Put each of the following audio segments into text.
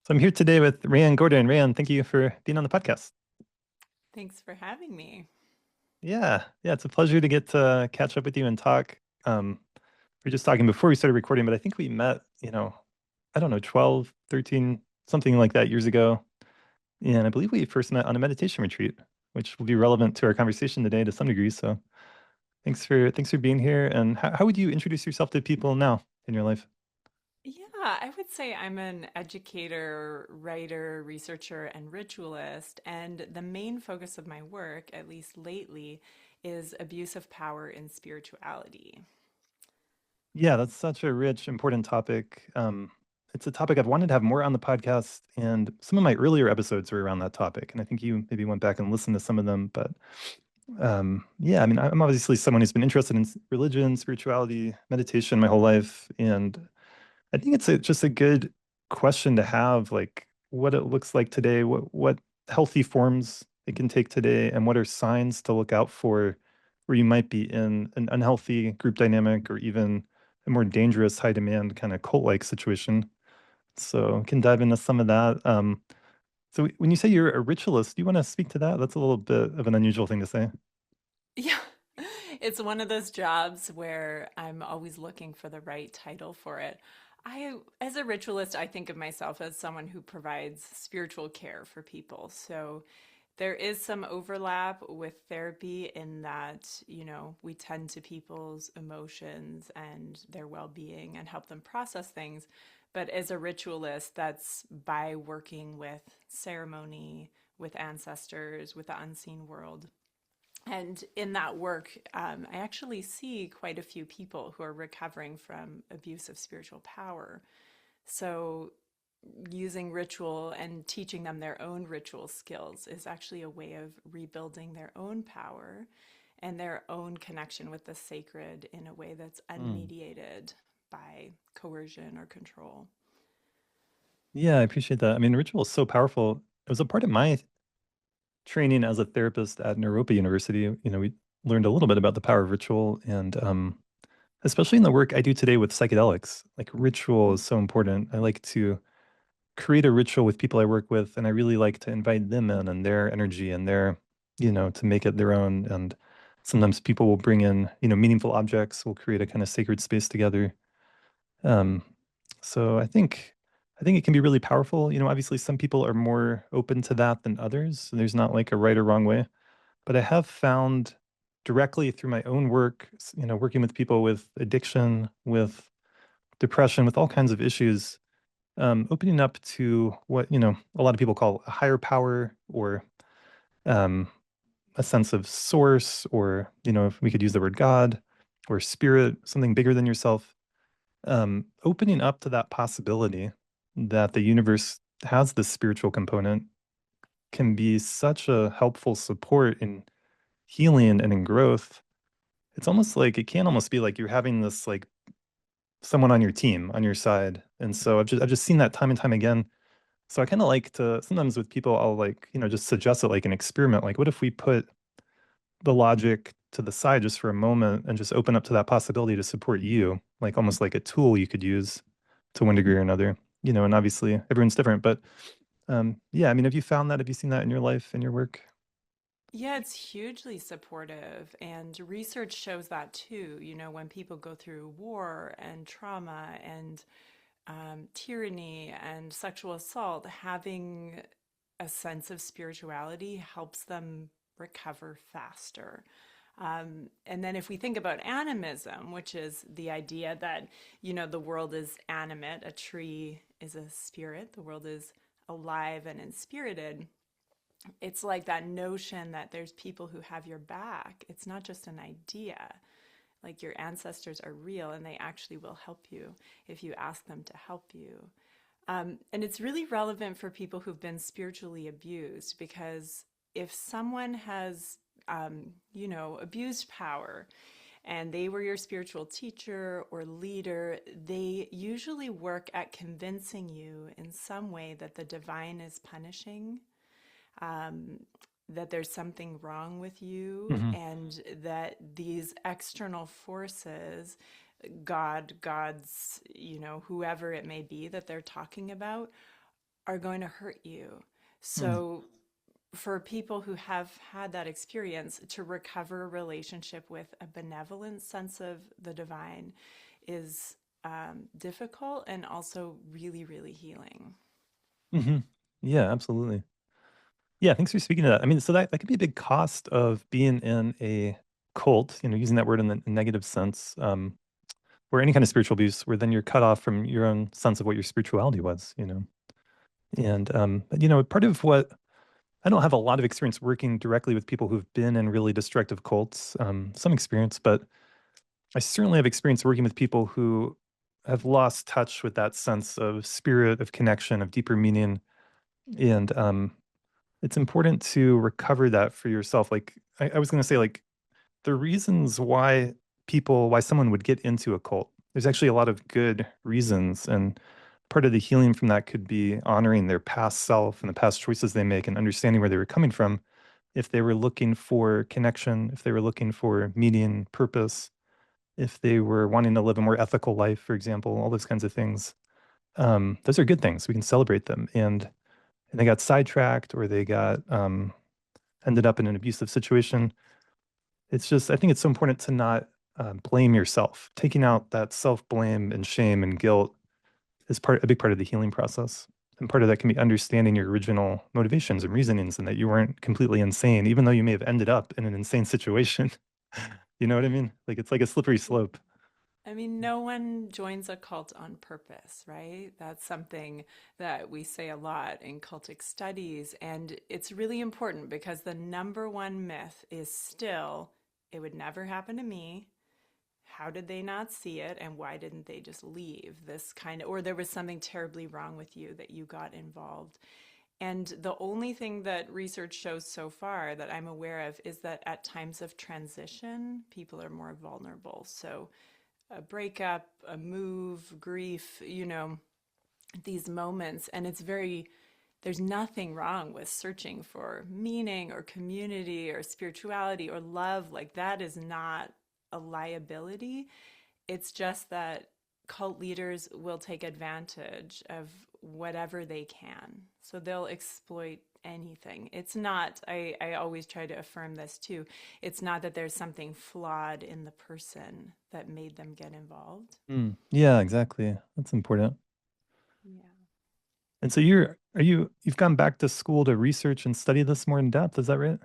So I'm here today with Rayann Gordon. Rayann, thank you for being on the podcast. Thanks for having me. Yeah, it's a pleasure to get to catch up with you and talk. We were just talking before we started recording, but I think we met, I don't know, 12, 13, something like that years ago. And I believe we first met on a meditation retreat, which will be relevant to our conversation today to some degree. So thanks for being here. And how would you introduce yourself to people now in your life? Yeah, I would say I'm an educator, writer, researcher, and ritualist. And the main focus of my work, at least lately, is abuse of power in spirituality. Yeah, that's such a rich, important topic. It's a topic I've wanted to have more on the podcast, and some of my earlier episodes were around that topic. And I think you maybe went back and listened to some of them. But yeah, I mean, I'm obviously someone who's been interested in religion, spirituality, meditation my whole life, and I think it's just a good question to have, like what it looks like today, what healthy forms it can take today, and what are signs to look out for where you might be in an unhealthy group dynamic or even a more dangerous, high demand kind of cult-like situation. So can dive into some of that. So when you say you're a ritualist, do you want to speak to that? That's a little bit of an unusual thing to say. Yeah, it's one of those jobs where I'm always looking for the right title for it. As a ritualist, I think of myself as someone who provides spiritual care for people. So there is some overlap with therapy in that, we tend to people's emotions and their well being and help them process things. But as a ritualist, that's by working with ceremony, with ancestors, with the unseen world. And in that work, I actually see quite a few people who are recovering from abuse of spiritual power. So, using ritual and teaching them their own ritual skills is actually a way of rebuilding their own power and their own connection with the sacred in a way that's Hmm. unmediated by coercion or control. Yeah, I appreciate that. I mean, ritual is so powerful. It was a part of my training as a therapist at Naropa University. We learned a little bit about the power of ritual, and especially in the work I do today with psychedelics, like ritual is so important. I like to create a ritual with people I work with, and I really like to invite them in and their energy and to make it their own. And sometimes people will bring in, meaningful objects. We'll create a kind of sacred space together. Um, so I think it can be really powerful. Obviously some people are more open to that than others. So there's not like a right or wrong way. But I have found directly through my own work, working with people with addiction, with depression, with all kinds of issues, opening up to what, a lot of people call a higher power or um, a sense of source, or, if we could use the word God or spirit, something bigger than yourself, opening up to that possibility that the universe has this spiritual component can be such a helpful support in healing and in growth. It's almost like it can almost be like you're having this like someone on your team on your side. And so I've just seen that time and time again. So I kind of like to sometimes with people I'll like, just suggest it like an experiment. Like what if we put the logic to the side just for a moment and just open up to that possibility to support you, like almost like a tool you could use to one degree or another. And obviously everyone's different, but yeah, I mean, have you found that? Have you seen that in your life, in your work? Yeah, it's hugely supportive, and research shows that too. When people go through war and trauma and tyranny and sexual assault, having a sense of spirituality helps them recover faster. And then if we think about animism, which is the idea that, the world is animate, a tree is a spirit, the world is alive and inspirited. It's like that notion that there's people who have your back. It's not just an idea. Like your ancestors are real and they actually will help you if you ask them to help you. And it's really relevant for people who've been spiritually abused because if someone has, abused power and they were your spiritual teacher or leader, they usually work at convincing you in some way that the divine is punishing, um, that there's something wrong with you, Hmm. and that these external forces, God, gods, whoever it may be that they're talking about, are going to hurt you. Mm. So for people who have had that experience, to recover a relationship with a benevolent sense of the divine is difficult and also really, really healing. Hmm. Yeah, absolutely. Yeah, thanks for speaking to that. I mean, so that could be a big cost of being in a cult, using that word in the negative sense, or any kind of spiritual abuse, where then you're cut off from your own sense of what your spirituality was. And but, part of what I don't have a lot of experience working directly with people who've been in really destructive cults, some experience, but I certainly have experience working with people who have lost touch with that sense of spirit, of connection, of deeper meaning. And it's important to recover that for yourself. Like I was going to say, like the reasons why someone would get into a cult, there's actually a lot of good reasons. And part of the healing from that could be honoring their past self and the past choices they make and understanding where they were coming from. If they were looking for connection, if they were looking for meaning, purpose, if they were wanting to live a more ethical life, for example, all those kinds of things. Those are good things. We can celebrate them. And they got sidetracked or they got ended up in an abusive situation. It's just, I think it's so important to not blame yourself. Taking out that self blame and shame and guilt is a big part of the healing process. And part of that can be understanding your original motivations and reasonings and that you weren't completely insane, even though you may have ended up in an insane situation. You know what I mean? Like it's like a slippery slope. I mean, no one joins a cult on purpose, right? That's something that we say a lot in cultic studies. And it's really important because the number one myth is still, it would never happen to me. How did they not see it? And why didn't they just leave? This kind of, or there was something terribly wrong with you that you got involved. And the only thing that research shows so far that I'm aware of is that at times of transition, people are more vulnerable. So, a breakup, a move, grief, these moments. And there's nothing wrong with searching for meaning or community or spirituality or love. Like that is not a liability. It's just that cult leaders will take advantage of whatever they can. So they'll exploit anything. It's not, I always try to affirm this too. It's not that there's something flawed in the person that made them get involved. Mm. Yeah, exactly. That's important. Yeah. And so you've gone back to school to research and study this more in depth, is that right?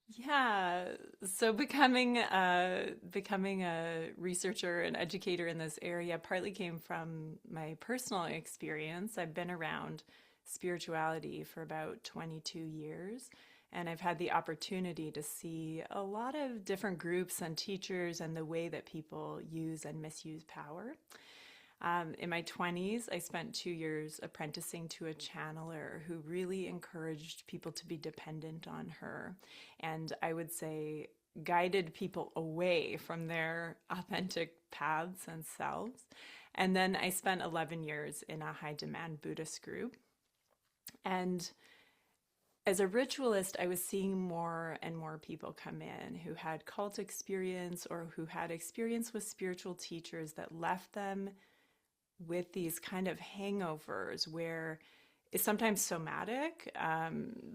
Yeah. So becoming a researcher and educator in this area partly came from my personal experience. I've been around spirituality for about 22 years, and I've had the opportunity to see a lot of different groups and teachers and the way that people use and misuse power. In my 20s, I spent 2 years apprenticing to a channeler who really encouraged people to be dependent on her. And I would say guided people away from their authentic paths and selves. And then I spent 11 years in a high demand Buddhist group. And as a ritualist, I was seeing more and more people come in who had cult experience or who had experience with spiritual teachers that left them with these kind of hangovers where it's sometimes somatic,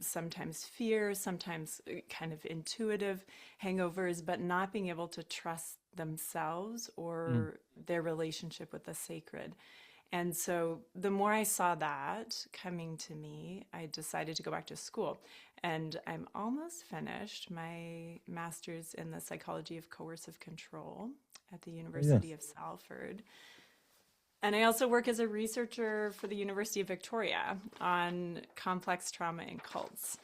sometimes fear, sometimes kind of intuitive hangovers, but not being able to trust themselves Mm. or their relationship with the sacred. And so the more I saw that coming to me, I decided to go back to school. And I'm almost finished my master's in the psychology of coercive control at the Oh, yeah. University of Salford. And I also work as a researcher for the University of Victoria on complex trauma and cults.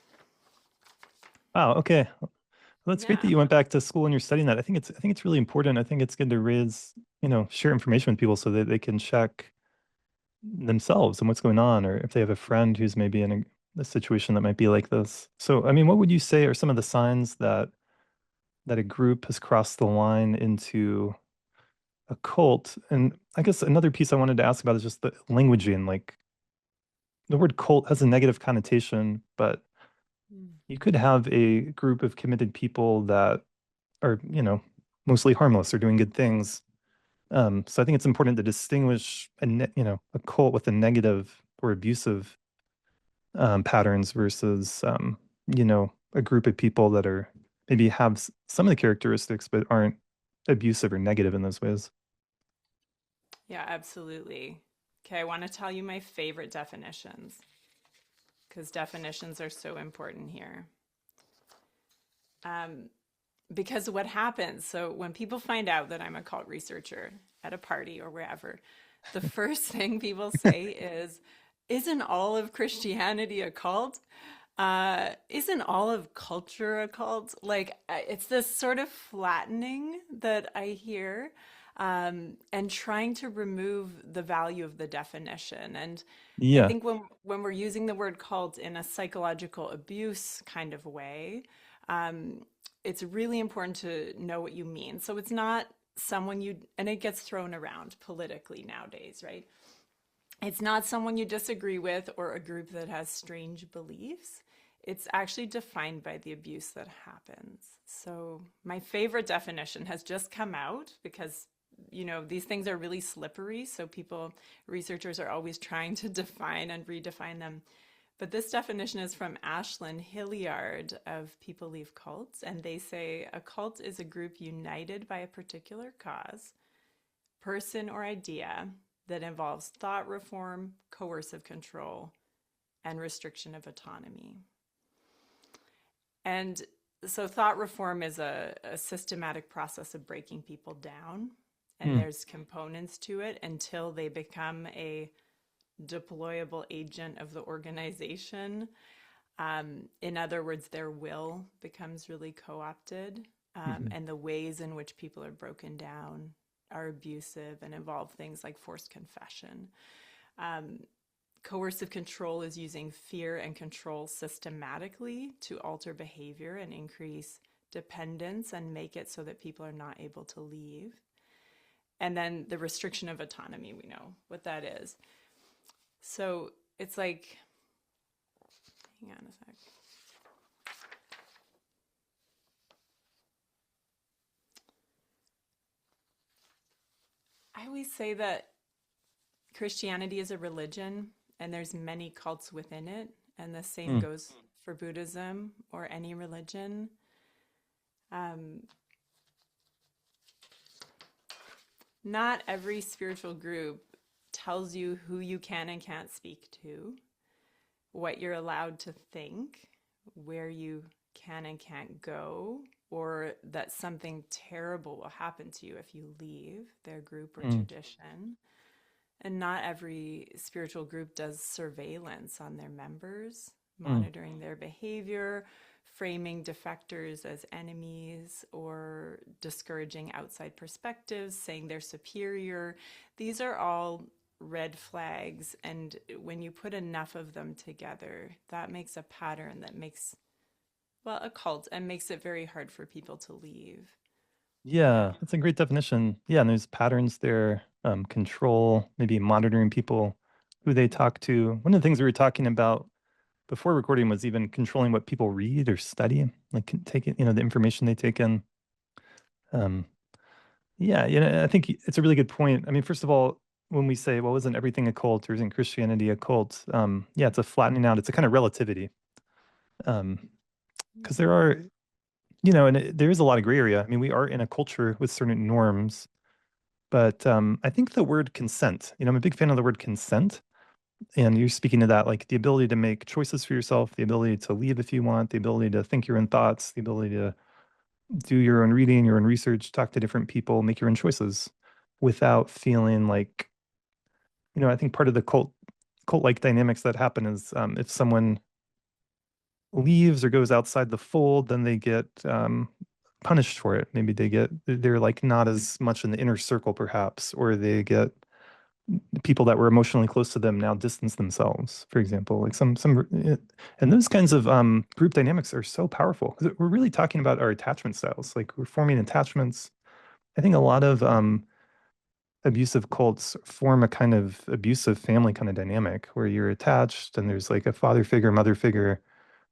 Wow, okay. Well, that's great that Yeah. you went back to school and you're studying that. I think it's really important. I think it's good to share information with people so that they can check themselves and what's going on, or if they have a friend who's maybe in a situation that might be like this. So, I mean, what would you say are some of the signs that a group has crossed the line into a cult? And I guess another piece I wanted to ask about is just the languaging. Like the word cult has a negative connotation, but Mm. you could have a group of committed people that are, mostly harmless or doing good things. So I think it's important to distinguish a cult with a negative or abusive patterns versus, a group of people that are maybe have some of the characteristics but aren't abusive or negative in those ways. Yeah, absolutely. Okay, I want to tell you my favorite definitions because definitions are so important here. Um, because what happens, so when people find out that I'm a cult researcher at a party or wherever, the first thing people say is, isn't all of Christianity a cult? Isn't all of culture a cult? Like, it's this sort of flattening that I hear, and trying to remove the value of the definition. And I Yeah. think when we're using the word cult in a psychological abuse kind of way, um, it's really important to know what you mean. So it's not someone you, and it gets thrown around politically nowadays, right? It's not someone you disagree with or a group that has strange beliefs. It's actually defined by the abuse that happens. So, my favorite definition has just come out because, these things are really slippery. So, researchers are always trying to define and redefine them. But this definition is from Ashlyn Hilliard of People Leave Cults. And they say a cult is a group united by a particular cause, person, or idea that involves thought reform, coercive control, and restriction of autonomy. And so, thought reform is a systematic process of breaking people down, and Mm. there's components to it until they become a deployable agent of the organization. In other words, their will becomes really co opted, Mhm. and the ways in which people are broken down are abusive and involve things like forced confession. Um, Coercive control is using fear and control systematically to alter behavior and increase dependence and make it so that people are not able to leave. And then the restriction of autonomy, we know what that is. So it's like, hang on a sec. I always say that Christianity is a religion and there's many cults within it, and the same Mm. goes for Buddhism or any religion. Um, Not every spiritual group tells you who you can and can't speak to, what you're allowed to think, where you can and can't go, or that something terrible will happen to you if you leave their group or Mm. tradition. And not every spiritual group does surveillance on their members, Mm. monitoring their behavior, framing defectors as enemies, or discouraging outside perspectives, saying they're superior. These are all red flags. And when you put enough of them together, that makes a pattern that makes, well, a cult and makes it very hard for people to leave. Yeah. Yeah, that's a great definition. Yeah, and there's patterns there, control, maybe monitoring people, who they talk to. One of the things we were talking about before recording was even controlling what people read or study, like taking, the information they take in. Um, yeah, I think it's a really good point. I mean, first of all, when we say, well, isn't everything a cult or isn't Christianity a cult? Yeah, it's a flattening out. It's a kind of relativity. Because there are, and there is a lot of gray area. I mean, we are in a culture with certain norms, but I think the word consent, I'm a big fan of the word consent. And you're speaking to that, like the ability to make choices for yourself, the ability to leave if you want, the ability to think your own thoughts, the ability to do your own reading, your own research, talk to different people, make your own choices without feeling like, I think part of the cult-like dynamics that happen is if someone leaves or goes outside the fold, then they get punished for it. Maybe they're like not as much in the inner circle, perhaps, or they get people that were emotionally close to them now distance themselves, for example. Like and those kinds of group dynamics are so powerful because we're really talking about our attachment styles. Like we're forming attachments. I think a lot of abusive cults form a kind of abusive family kind of dynamic where you're attached and there's like a father figure, mother figure.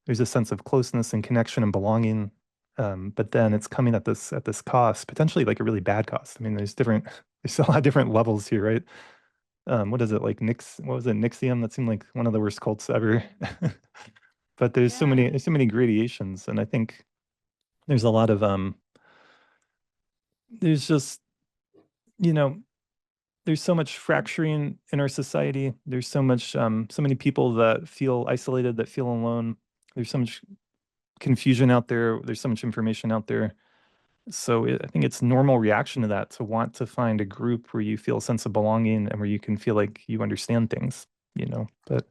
There's a sense of closeness and connection and belonging. But then it's coming at this cost, potentially like a really bad cost. I mean, there's a lot of different levels here, right? what is it like Nix? What was it, Nixium? That seemed like one of the worst cults ever. But Yeah. there's so many gradations, and I think there's a lot of there's just you know there's so much fracturing in our society. There's so much so many people that feel isolated, that feel alone. There's so much confusion out there. There's so much information out there. So I think it's normal reaction to that to want to find a group where you feel a sense of belonging and where you can feel like you understand things, you know. But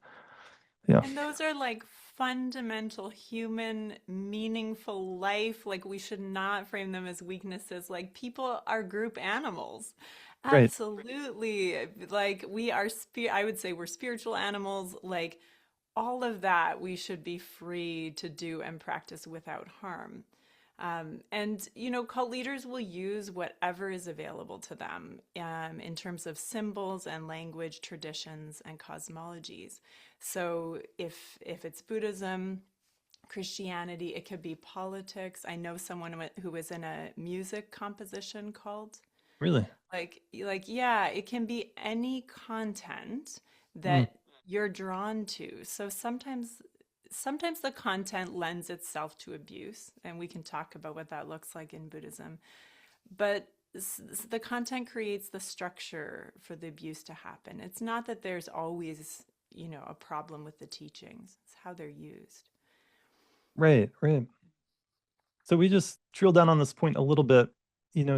yeah, And those are like fundamental human, meaningful life. Like, we should not frame them as weaknesses. Like, people are group animals. right, Absolutely. Like, we are, I would say we're spiritual animals. Like, all of that we should be free to do and practice without harm. And, cult leaders will use whatever is available to them in terms of symbols and language, traditions, and cosmologies. So if it's Buddhism, Christianity, it could be politics. I know someone who was in a music composition cult. really. Yeah, it can be any content Mm, that you're drawn to. So sometimes the content lends itself to abuse, and we can talk about what that looks like in Buddhism. But the content creates the structure for the abuse to happen. It's not that there's always, a problem with the teachings. It's how they're used. right, right. So we just drill down on this point a little bit.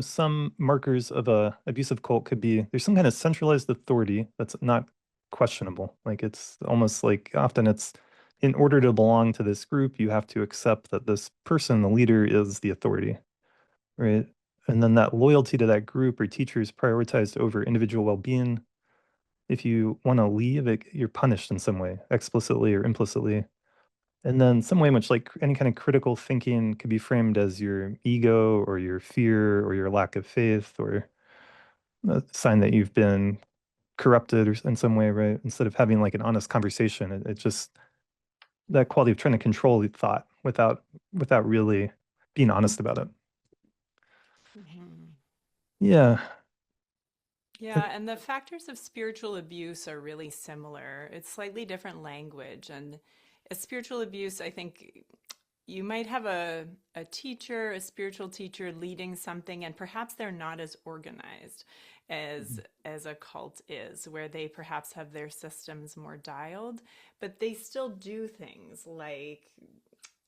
Some markers of a abusive cult could be there's some kind of centralized authority that's not questionable. Like it's almost like often it's in order to belong to this group, you have to accept that this person, the leader, is the authority, right? And then that loyalty to that group or teacher is prioritized over individual well-being. If you want to leave, you're punished in some way, explicitly or implicitly. And then some way in which like any kind of critical thinking could be framed as your ego or your fear or your lack of faith or a sign that you've been corrupted or in some way, right? Instead of having like an honest conversation, it just that quality of trying to control the thought without really being honest about it. Mhm. Yeah. Yeah, and the factors of spiritual abuse are really similar. It's slightly different language. And a spiritual abuse, I think you might have a teacher, a spiritual teacher leading something, and perhaps they're not as organized as a cult is, where they perhaps have their systems more dialed, but they still do things like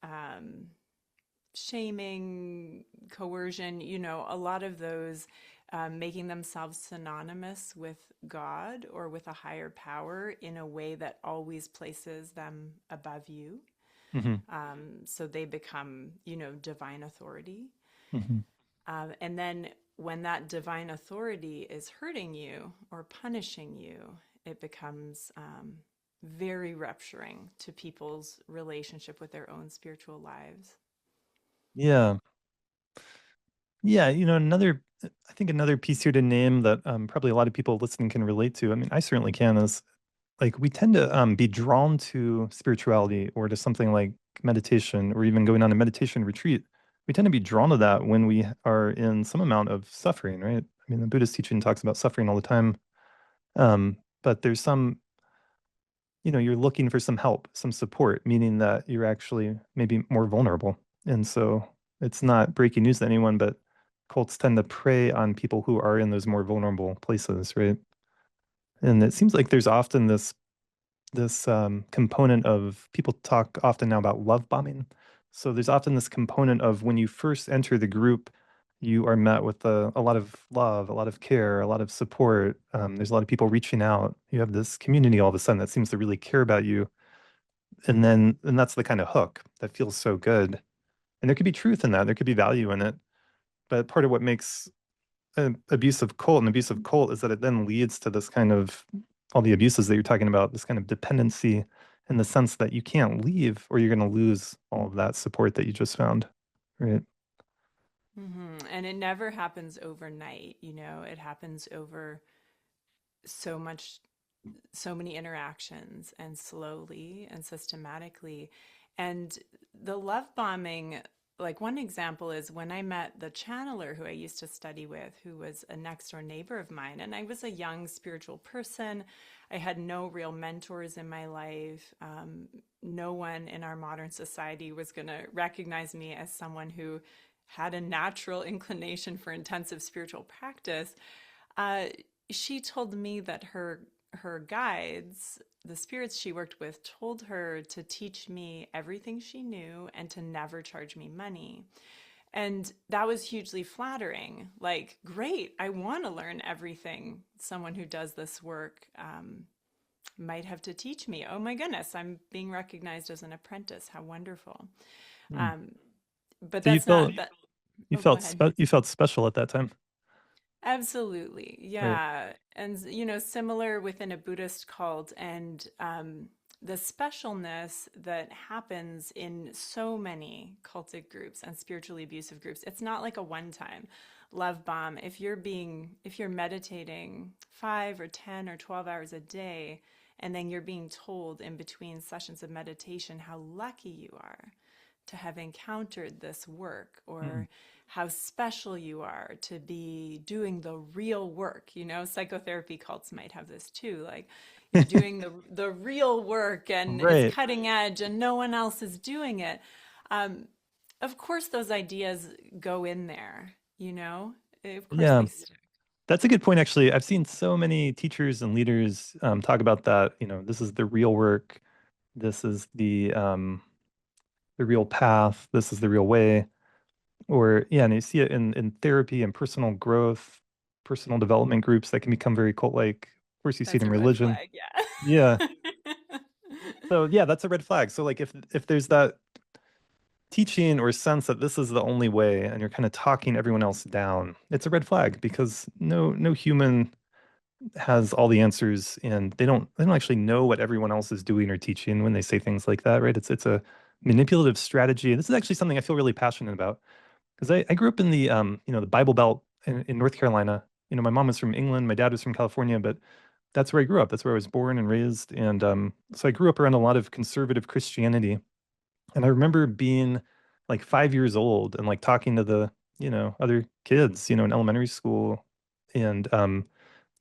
um, shaming, coercion, a lot of those making themselves synonymous with God or with a higher power in a way that always places them above you. Hmm. So they become, divine authority. Hmm. And then when that divine authority is hurting you or punishing you, it becomes very rupturing to people's relationship with their own spiritual lives. Yeah. Yeah, I think another piece here to name that probably a lot of people listening can relate to. I mean, I certainly can, is like we tend to be drawn to spirituality or to something like meditation or even going on a meditation retreat. We tend to be drawn to that when we are in some amount of suffering, right? I mean, the Buddhist teaching talks about suffering all the time. But there's some, you're looking for some help, some support, meaning that you're actually maybe more vulnerable. And so it's not breaking news to anyone, but cults tend to prey on people who are in those more vulnerable places, right? And it seems like there's often this component of people talk often now about love bombing. So there's often this component of when you first enter the group, you are met with a lot of love, a lot of care, a lot of support. There's a lot of people reaching out. You have this community all of a sudden that seems to really care about you. And that's the kind of hook that feels so good. And there could be truth in that. There could be value in it. But part of what makes an abusive cult is that it then leads to this kind of all the abuses that you're talking about, this kind of dependency in the sense that you can't leave or you're going to lose all of that support that you just found. Right. And it never happens overnight, it happens over so much, so many interactions and slowly and systematically. And the love bombing, like one example is when I met the channeler who I used to study with, who was a next door neighbor of mine. And I was a young spiritual person. I had no real mentors in my life. No one in our modern society was going to recognize me as someone who had a natural inclination for intensive spiritual practice. Uh, she told me that her guides, the spirits she worked with, told her to teach me everything she knew and to never charge me money. And that was hugely flattering. Like, great, I want to learn everything someone who does this work might have to teach me. Oh my goodness, I'm being recognized as an apprentice. How wonderful. Hmm. Um, but So you that's not felt that. you Oh, go felt ahead. you felt special at that time, Absolutely. right? Yeah. And, similar within a Buddhist cult and the specialness that happens in so many cultic groups and spiritually abusive groups. It's not like a one time love bomb. If you're meditating 5 or 10 or 12 hours a day, and then you're being told in between sessions of meditation how lucky you are to have encountered this work, Mm. or how special you are to be doing the real work. Psychotherapy cults might have this too. Like, you're doing the real work and it's Right. cutting edge and no one else is doing it. Um, of course, those ideas go in there, of course Yeah. they stick. That's a good point, actually. I've seen so many teachers and leaders talk about that. This is the real work. This is the real path. This is the real way. Or yeah, and you see it in therapy and personal growth, personal development groups that can become very cult-like. Of course, you see it That's in a red religion. flag, Yeah. yeah. So yeah, that's a red flag. So like if there's that teaching or sense that this is the only way, and you're kind of talking everyone else down, it's a red flag because no human has all the answers, and they don't actually know what everyone else is doing or teaching when they say things like that, right? It's a manipulative strategy. This is actually something I feel really passionate about because I grew up in the Bible Belt in North Carolina. My mom was from England, my dad was from California, but that's where I grew up. That's where I was born and raised, and so I grew up around a lot of conservative Christianity. And I remember being like 5 years old and like talking to the other kids, in elementary school, and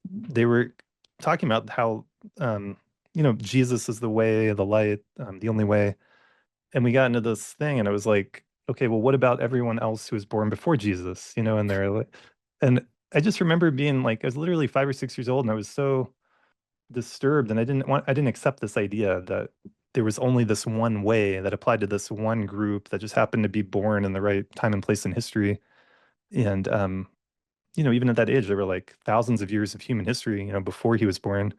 they were talking about how um, Jesus is the way, the light, the only way. And we got into this thing, and I was like, okay, well, what about everyone else who was born before Jesus? And they're like, and I just remember being like, I was literally 5 or 6 years old, and I was so disturbed, and I didn't accept this idea that there was only this one way that applied to this one group that just happened to be born in the right time and place in history. And even at that age, there were like thousands of years of human history, before he was born.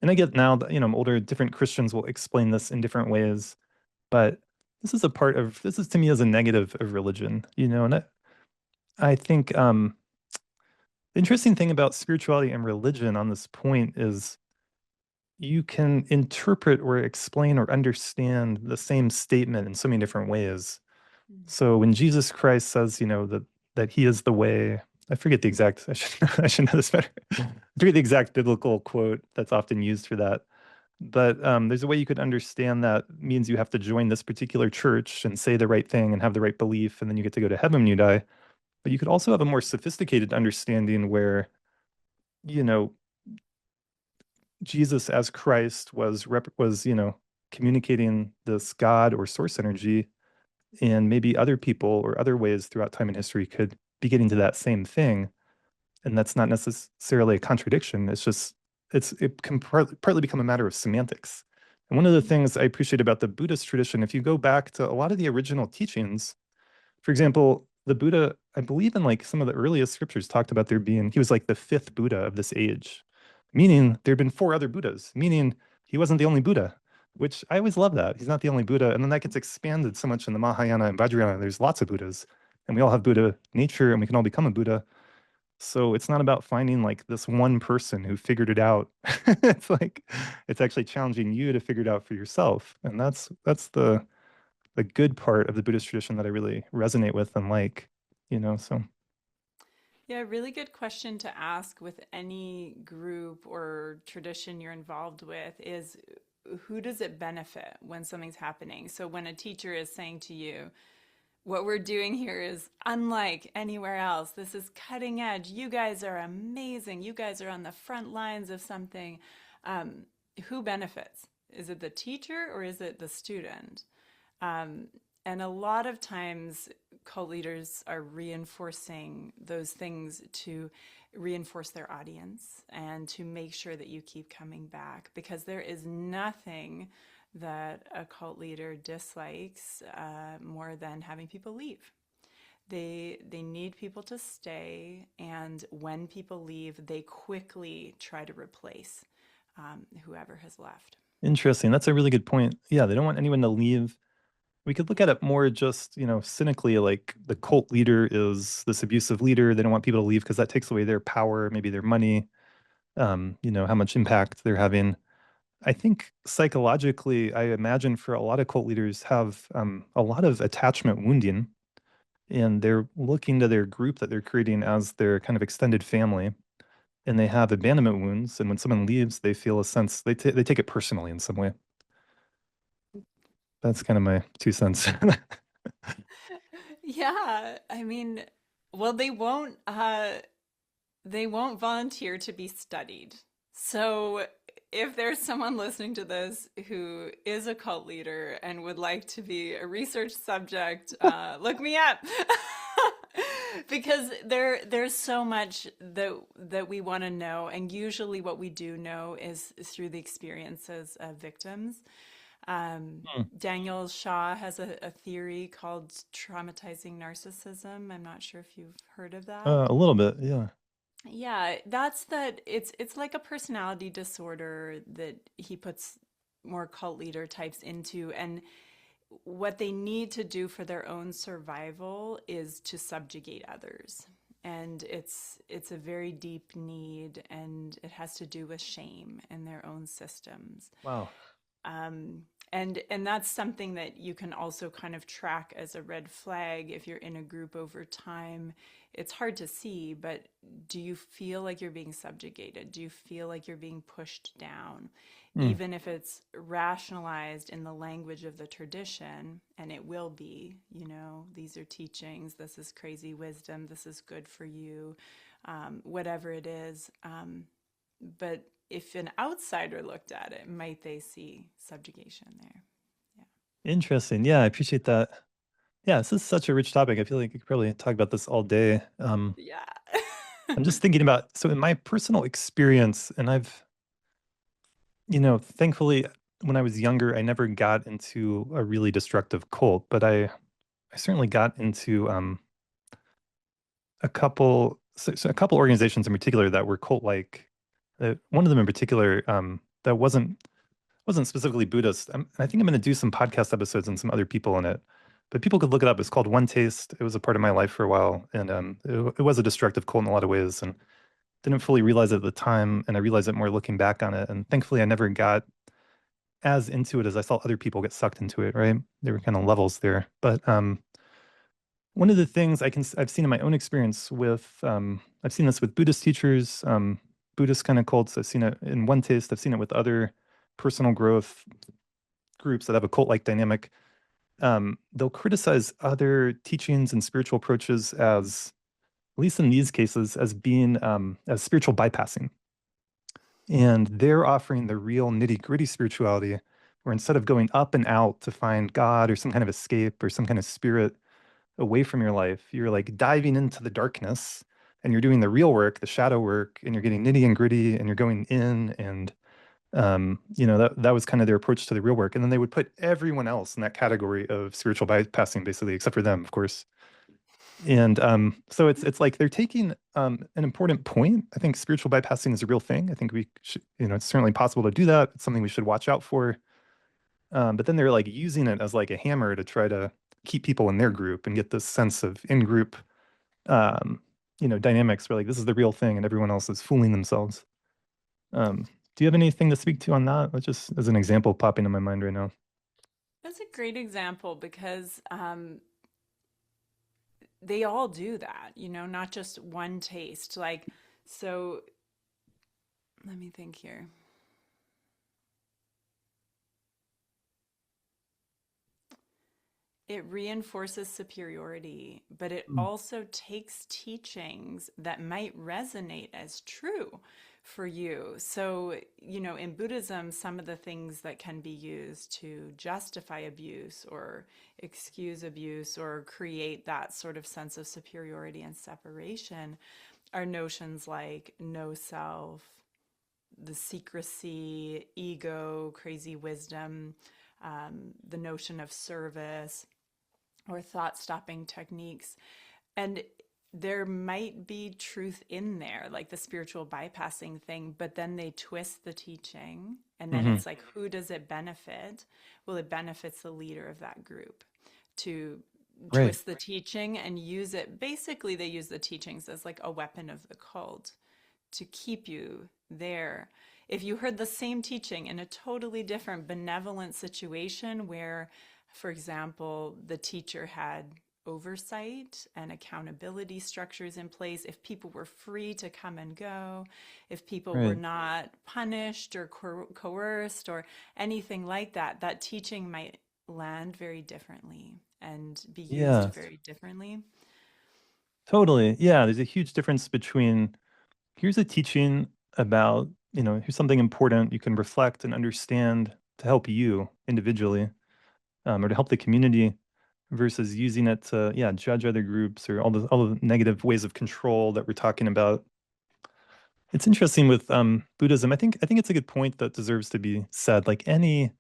And I get now that, I'm older, different Christians will explain this in different ways, but this is to me as a negative of religion, and I think the interesting thing about spirituality and religion on this point is you can interpret or explain or understand the same statement in so many different ways. So when Jesus Christ says, that he is the way, I forget the exact, I should I should know this better. I forget the exact biblical quote that's often used for that. But there's a way you could understand that means you have to join this particular church and say the right thing and have the right belief, and then you get to go to heaven when you die. But you could also have a more sophisticated understanding where, you know, Jesus as Christ was communicating this God or source energy, and maybe other people or other ways throughout time and history could be getting to that same thing. And that's not necessarily a contradiction. It can partly become a matter of semantics. And one of the things I appreciate about the Buddhist tradition, if you go back to a lot of the original teachings, for example, the Buddha, I believe in like some of the earliest scriptures talked about he was like the fifth Buddha of this age, meaning there had been four other Buddhas, meaning he wasn't the only Buddha, which I always love that. He's not the only Buddha. And then that gets expanded so much in the Mahayana and Vajrayana. There's lots of Buddhas, and we all have Buddha nature, and we can all become a Buddha. So it's not about finding like this one person who figured it out. It's like it's actually challenging you to figure it out for yourself. And that's the good part of the Buddhist tradition that I really resonate with and so Yeah, really good question to ask with any group or tradition you're involved with is, who does it benefit when something's happening? So when a teacher is saying to you, what we're doing here is unlike anywhere else. This is cutting edge. You guys are amazing. You guys are on the front lines of something. Um, who benefits? Is it the teacher or is it the student? Um, and a lot of times, cult leaders are reinforcing those things to reinforce their audience and to make sure that you keep coming back, because there is nothing that a cult leader dislikes more than having people leave. They need people to stay, and when people leave, they quickly try to replace whoever has left. Interesting. That's a really good point. Yeah, they don't want anyone to leave. We could look at it more just, cynically, like the cult leader is this abusive leader. They don't want people to leave because that takes away their power, maybe their money, how much impact they're having. I think psychologically, I imagine for a lot of cult leaders have a lot of attachment wounding, and they're looking to their group that they're creating as their kind of extended family, and they have abandonment wounds. And when someone leaves, they feel a sense they take it personally in some way. That's kind of my 2 cents. Yeah, I mean, well, they won't volunteer to be studied. So if there's someone listening to this who is a cult leader and would like to be a research subject, look me up. Because there's so much that we want to know, and usually what we do know is through the experiences of victims. Hmm. Daniel Shaw has a theory called traumatizing narcissism. I'm not sure if you've heard of that. A little bit, yeah. Yeah, that's that it's like a personality disorder that he puts more cult leader types into, and what they need to do for their own survival is to subjugate others. And it's a very deep need, and it has to do with shame in their own systems. Wow. Um, and that's something that you can also kind of track as a red flag if you're in a group over time. It's hard to see, but do you feel like you're being subjugated? Do you feel like you're being pushed down? Hmm. Even if it's rationalized in the language of the tradition, and it will be, these are teachings, this is crazy wisdom, this is good for you, whatever it is. But if an outsider looked at it, might they see subjugation there? Yeah. Interesting. Yeah, I appreciate that. Yeah, this is such a rich topic. I feel like we could probably talk about this all day. Yeah. I'm just thinking about, so in my personal experience, and thankfully, when I was younger, I never got into a really destructive cult, but I certainly got into so a couple organizations in particular that were cult-like. One of them in particular that wasn't specifically Buddhist. I think I'm going to do some podcast episodes and some other people in it, but people could look it up. It's called One Taste. It was a part of my life for a while, and it was a destructive cult in a lot of ways, and didn't fully realize it at the time, and I realized it more looking back on it. And thankfully, I never got as into it as I saw other people get sucked into it. Right? There were kind of levels there, but one of the things I've seen in my own experience with I've seen this with Buddhist teachers, Buddhist kind of cults. I've seen it in One Taste. I've seen it with other personal growth groups that have a cult-like dynamic. They'll criticize other teachings and spiritual approaches as, at least in these cases, as being as spiritual bypassing. And they're offering the real nitty-gritty spirituality, where instead of going up and out to find God or some kind of escape or some kind of spirit away from your life, you're like diving into the darkness and you're doing the real work, the shadow work, and you're getting nitty and gritty and you're going in and that was kind of their approach to the real work. And then they would put everyone else in that category of spiritual bypassing, basically, except for them, of course. And so it's like they're taking an important point. I think spiritual bypassing is a real thing. I think we should, it's certainly possible to do that. It's something we should watch out for. But then they're like using it as like a hammer to try to keep people in their group and get this sense of in-group, um, dynamics where like this is the real thing and everyone else is fooling themselves. Do you have anything to speak to on that? That's just as an example popping in my mind right now. That's a great example because they all do that, not just one taste. Like, so let me think here. It reinforces superiority, but it Mm. also takes teachings that might resonate as true for you. So, in Buddhism, some of the things that can be used to justify abuse or excuse abuse or create that sort of sense of superiority and separation are notions like no self, the secrecy, ego, crazy wisdom, the notion of service, or thought stopping techniques. And there might be truth in there, like the spiritual bypassing thing, but then they twist the teaching. And then Hmm. it's like, who does it benefit? Well, it benefits the leader of that group to Right. twist the teaching and use it. Basically, they use the teachings as like a weapon of the cult to keep you there. If you heard the same teaching in a totally different benevolent situation where, for example, the teacher had oversight and accountability structures in place, if people were free to come and go, if people were Right. not punished or coerced or anything like that, that teaching might land very differently and be used Yeah. very differently. Totally. Yeah. There's a huge difference between here's a teaching about, here's something important you can reflect and understand to help you individually, or to help the community versus using it to, yeah, judge other groups or all the negative ways of control that we're talking about. It's interesting with Buddhism. I think it's a good point that deserves to be said. Like any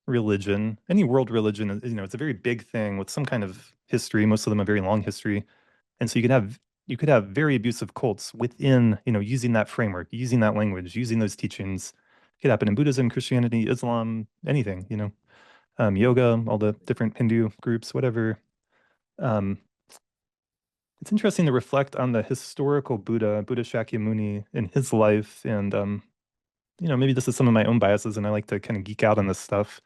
religion, any world religion, it's a very big thing with some kind of history. Most of them a very long history, and so you could have very abusive cults within, using that framework, using that language, using those teachings. It could happen in Buddhism, Christianity, Islam, anything, yoga, all the different Hindu groups, whatever. Um, it's interesting to reflect on the historical Buddha Shakyamuni, in his life, and maybe this is some of my own biases, and I like to kind of geek out on this stuff.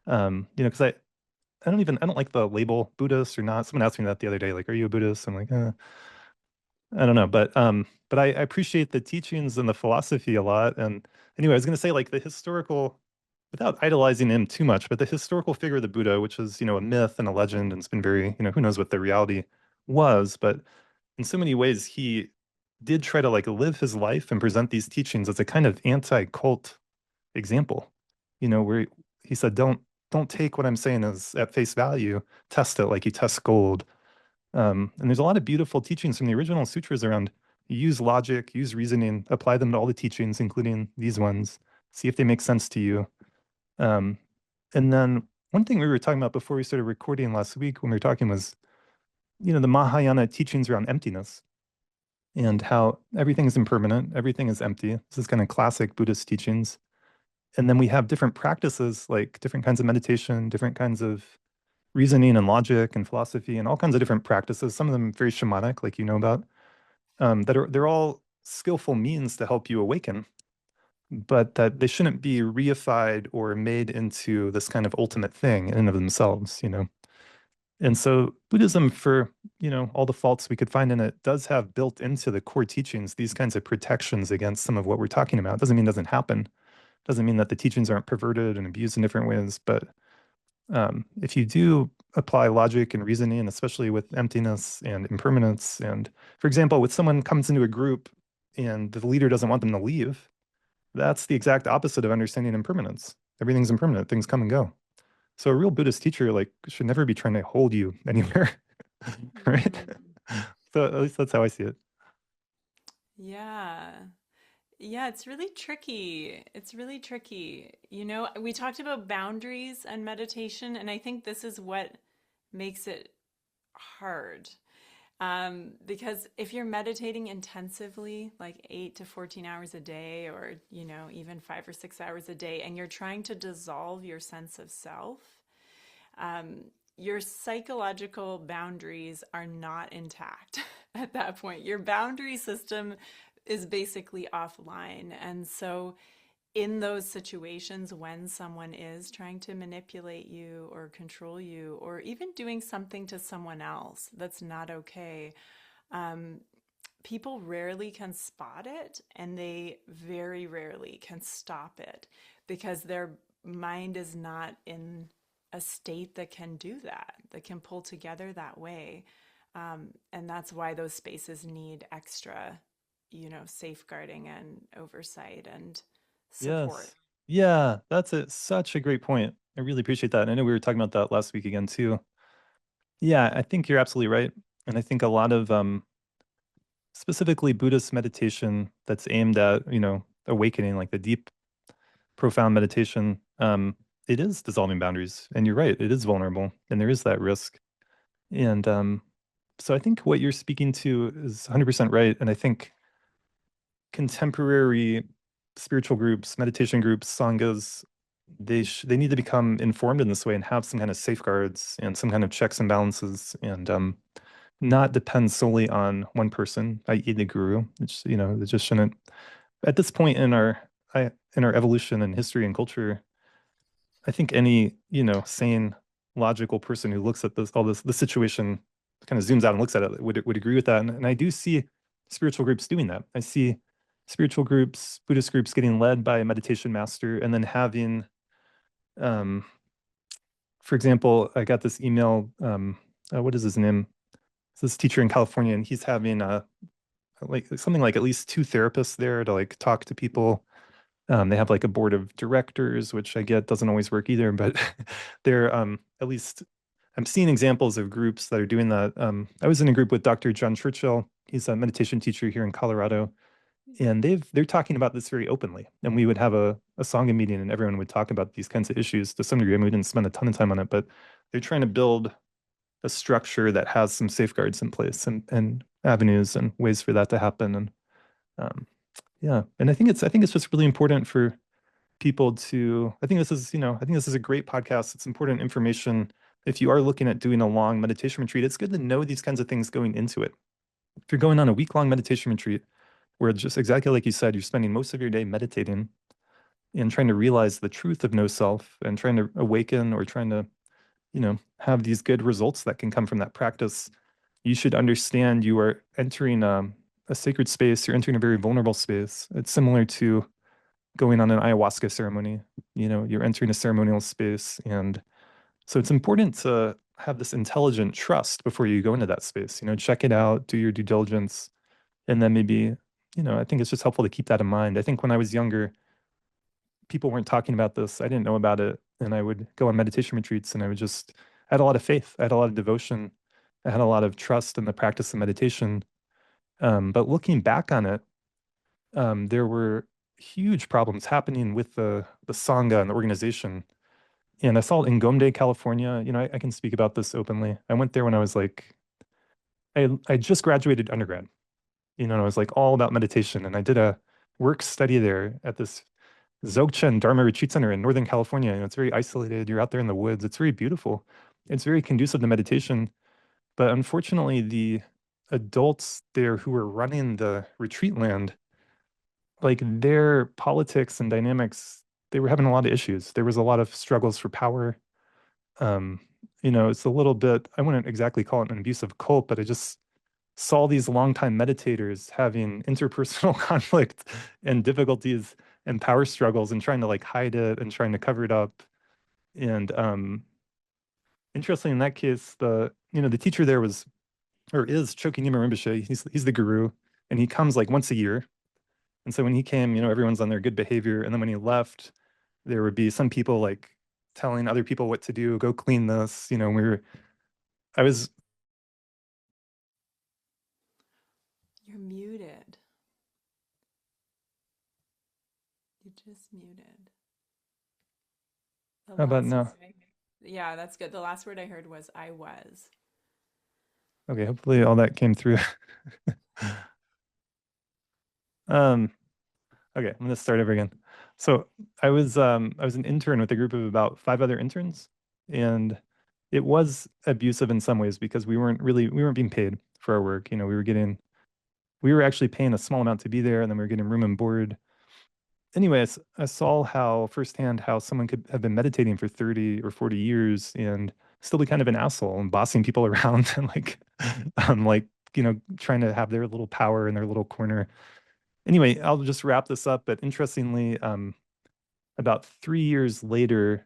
Because I don't like the label Buddhist or not. Someone asked me that the other day, like, are you a Buddhist? I'm like, I don't know, but I appreciate the teachings and the philosophy a lot. And anyway, I was going to say like the historical, without idolizing him too much, but the historical figure of the Buddha, which is a myth and a legend, and it's been very who knows what the reality was, but in so many ways he did try to like live his life and present these teachings as a kind of anti-cult example, where he said, don't take what I'm saying as at face value, test it like you test gold. And there's a lot of beautiful teachings from the original sutras around use logic, use reasoning, apply them to all the teachings, including these ones, see if they make sense to you. Um, and then one thing we were talking about before we started recording last week when we were talking was, the Mahayana teachings around emptiness and how everything is impermanent, everything is empty. This is kind of classic Buddhist teachings. And then we have different practices, like different kinds of meditation, different kinds of reasoning and logic and philosophy and all kinds of different practices, some of them very shamanic, like about, they're all skillful means to help you awaken, but that they shouldn't be reified or made into this kind of ultimate thing in and of themselves. And so Buddhism, for all the faults we could find in it, does have built into the core teachings these kinds of protections against some of what we're talking about. Doesn't mean it doesn't happen. Doesn't mean that the teachings aren't perverted and abused in different ways, but if you do apply logic and reasoning, especially with emptiness and impermanence, and for example, with someone comes into a group and the leader doesn't want them to leave, that's the exact opposite of understanding impermanence. Everything's impermanent, things come and go. So a real Buddhist teacher like should never be trying to hold you anywhere, right? Mm. So at least that's how I see it. Yeah. Yeah, it's really tricky. It's really tricky. We talked about boundaries and meditation, and I think this is what makes it hard. Because if you're meditating intensively, like 8 to 14 hours a day, or, even 5 or 6 hours a day, and you're trying to dissolve your sense of self, um, your psychological boundaries are not intact at that point. Your boundary system is basically offline. And so, in those situations, when someone is trying to manipulate you or control you, or even doing something to someone else that's not okay, um, people rarely can spot it and they very rarely can stop it because their mind is not in a state that can do that, that can pull together that way. And that's why those spaces need extra, safeguarding and oversight and support. Yes. Yeah, that's it. Such a great point. I really appreciate that. And I know we were talking about that last week again too. Yeah, I think you're absolutely right. And I think a lot of specifically Buddhist meditation that's aimed at, awakening, like the deep, profound meditation, it is dissolving boundaries. And you're right, it is vulnerable and there is that risk. And so I think what you're speaking to is 100% right. And I think contemporary spiritual groups, meditation groups, sanghas, they need to become informed in this way and have some kind of safeguards and some kind of checks and balances, and not depend solely on one person, i.e., the guru. It's, it just shouldn't. At this point in our evolution and history and culture, I think any, sane, logical person who looks at the situation, kind of zooms out and looks at it, would agree with that. And I do see spiritual groups doing that. I see spiritual groups, Buddhist groups getting led by a meditation master and then having, um, for example, I got this email, what is his name? It's this teacher in California, and he's having like something like at least two therapists there to like talk to people. They have like a board of directors, which I get doesn't always work either, but they're at least I'm seeing examples of groups that are doing that. I was in a group with Dr. John Churchill. He's a meditation teacher here in Colorado, and they're talking about this very openly. And we would have a Sangha meeting, and everyone would talk about these kinds of issues to some degree. I mean, we didn't spend a ton of time on it, but they're trying to build a structure that has some safeguards in place and avenues and ways for that to happen. And um, yeah, and I think it's just really important for people to. I think this is a great podcast. It's important information. If you are looking at doing a long meditation retreat, it's good to know these kinds of things going into it. If you're going on a week-long meditation retreat, where just exactly like you said, you're spending most of your day meditating and trying to realize the truth of no self and trying to awaken or trying to, have these good results that can come from that practice, you should understand you are entering a sacred space. You're entering a very vulnerable space. It's similar to going on an ayahuasca ceremony. You're entering a ceremonial space. And so it's important to have this intelligent trust before you go into that space. Check it out, do your due diligence, and then maybe, I think it's just helpful to keep that in mind. I think when I was younger, people weren't talking about this. I didn't know about it. And I would go on meditation retreats and I had a lot of faith. I had a lot of devotion. I had a lot of trust in the practice of meditation. But looking back on it, there were huge problems happening with the Sangha and the organization. And I saw it in Gombe, California. I can speak about this openly. I went there when I was like, I just graduated undergrad, and I was like all about meditation. And I did a work study there at this Dzogchen Dharma Retreat Center in Northern California. It's very isolated. You're out there in the woods. It's very beautiful. It's very conducive to meditation. But unfortunately, the adults there who were running the retreat land, like their politics and dynamics, they were having a lot of issues. There was a lot of struggles for power. Um, it's a little bit, I wouldn't exactly call it an abusive cult, but I just saw these longtime meditators having interpersonal conflict and difficulties and power struggles and trying to like hide it and trying to cover it up. And interestingly, in that case, the teacher there was or is Choki Nyima Rinpoche. He's the guru, and he comes like once a year. And so when he came, everyone's on their good behavior. And then when he left, there would be some people like telling other people what to do, go clean this. I was You're muted. You just muted. The How about last word now? yeah, that's good. The last word I heard was I was. Okay, hopefully all that came through. Um, okay, I'm gonna start over again. So I was an intern with a group of about five other interns, and it was abusive in some ways because we weren't being paid for our work. We were actually paying a small amount to be there, and then we were getting room and board. Anyways, I saw how firsthand how someone could have been meditating for 30 or 40 years and still be kind of an asshole and bossing people around and like, trying to have their little power in their little corner. Anyway, I'll just wrap this up. But interestingly, about 3 years later,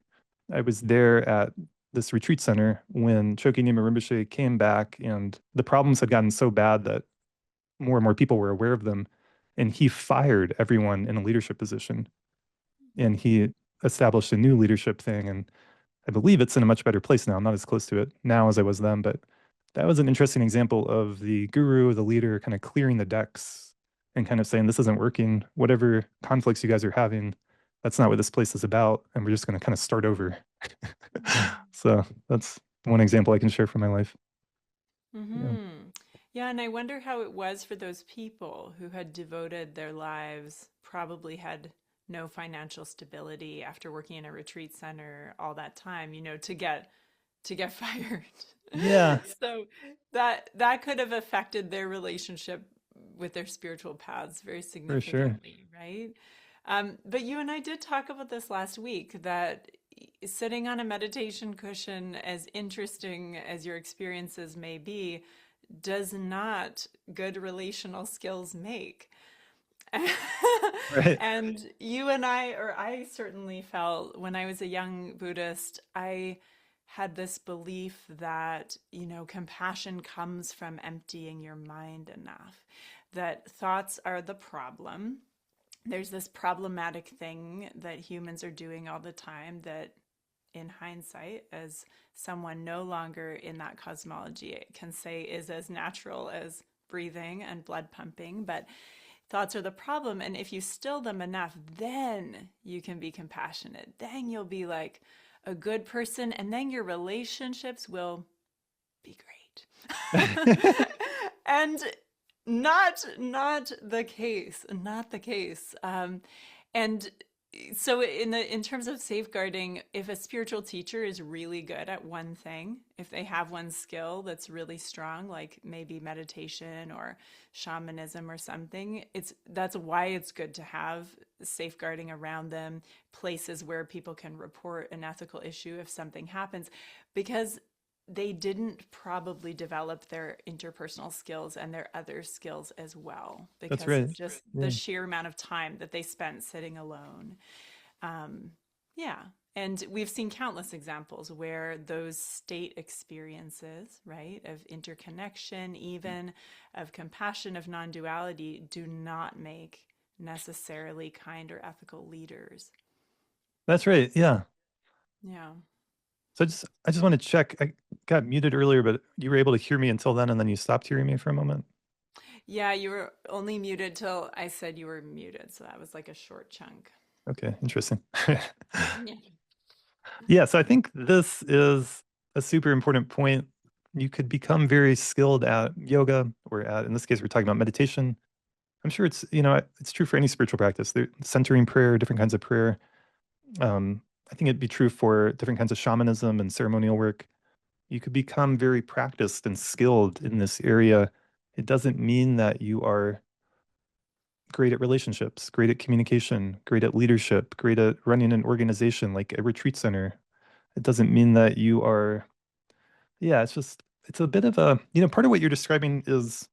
I was there at this retreat center when Choki Nyima Rinpoche came back, and the problems had gotten so bad that more and more people were aware of them. And he fired everyone in a leadership position, and he established a new leadership thing. And I believe it's in a much better place now. I'm not as close to it now as I was then, but that was an interesting example of the guru, the leader, kind of clearing the decks and kind of saying, this isn't working. Whatever conflicts you guys are having, that's not what this place is about. And we're just going to kind of start over. So that's one example I can share from my life. Yeah. Mm-hmm. Yeah, and I wonder how it was for those people who had devoted their lives, probably had no financial stability after working in a retreat center all that time, to get fired. Yeah, So that could have affected their relationship with their spiritual paths very for sure. significantly, right? But you and I did talk about this last week that sitting on a meditation cushion, as interesting as your experiences may be, does not good relational skills make. Right. And you and I, or I certainly felt when I was a young Buddhist, I had this belief that, compassion comes from emptying your mind enough, that thoughts are the problem. There's this problematic thing that humans are doing all the time that, in hindsight, as someone no longer in that cosmology can say is as natural as breathing and blood pumping, but thoughts are the problem. And if you still them enough, then you can be compassionate. Then you'll be like a good person, and then your relationships will be great. And not the case, not the case. And so in terms of safeguarding, if a spiritual teacher is really good at one thing, if they have one skill that's really strong, like maybe meditation or shamanism or something, that's why it's good to have safeguarding around them, places where people can report an ethical issue if something happens, because they didn't probably develop their interpersonal skills and their other skills as well That's because right. of just the Yeah. sheer amount of time that they spent sitting alone. Um, yeah. And we've seen countless examples where those state experiences, right, of interconnection, even of compassion, of non duality, do not make necessarily kind or ethical leaders. That's right. Yeah. Yeah. So I just want to check. I got muted earlier, but you were able to hear me until then, and then you stopped hearing me for a moment. Yeah, you were only muted till I said you were muted, so that was like a short chunk. Okay, interesting. Yeah. Yeah, so I think this is a super important point. You could become very skilled at yoga, or in this case, we're talking about meditation. I'm sure it's true for any spiritual practice. Centering prayer, different kinds of prayer. I think it'd be true for different kinds of shamanism and ceremonial work. You could become very practiced and skilled in this area. It doesn't mean that you are great at relationships, great at communication, great at leadership, great at running an organization like a retreat center. It doesn't mean that you are, yeah, it's a bit of part of what you're describing is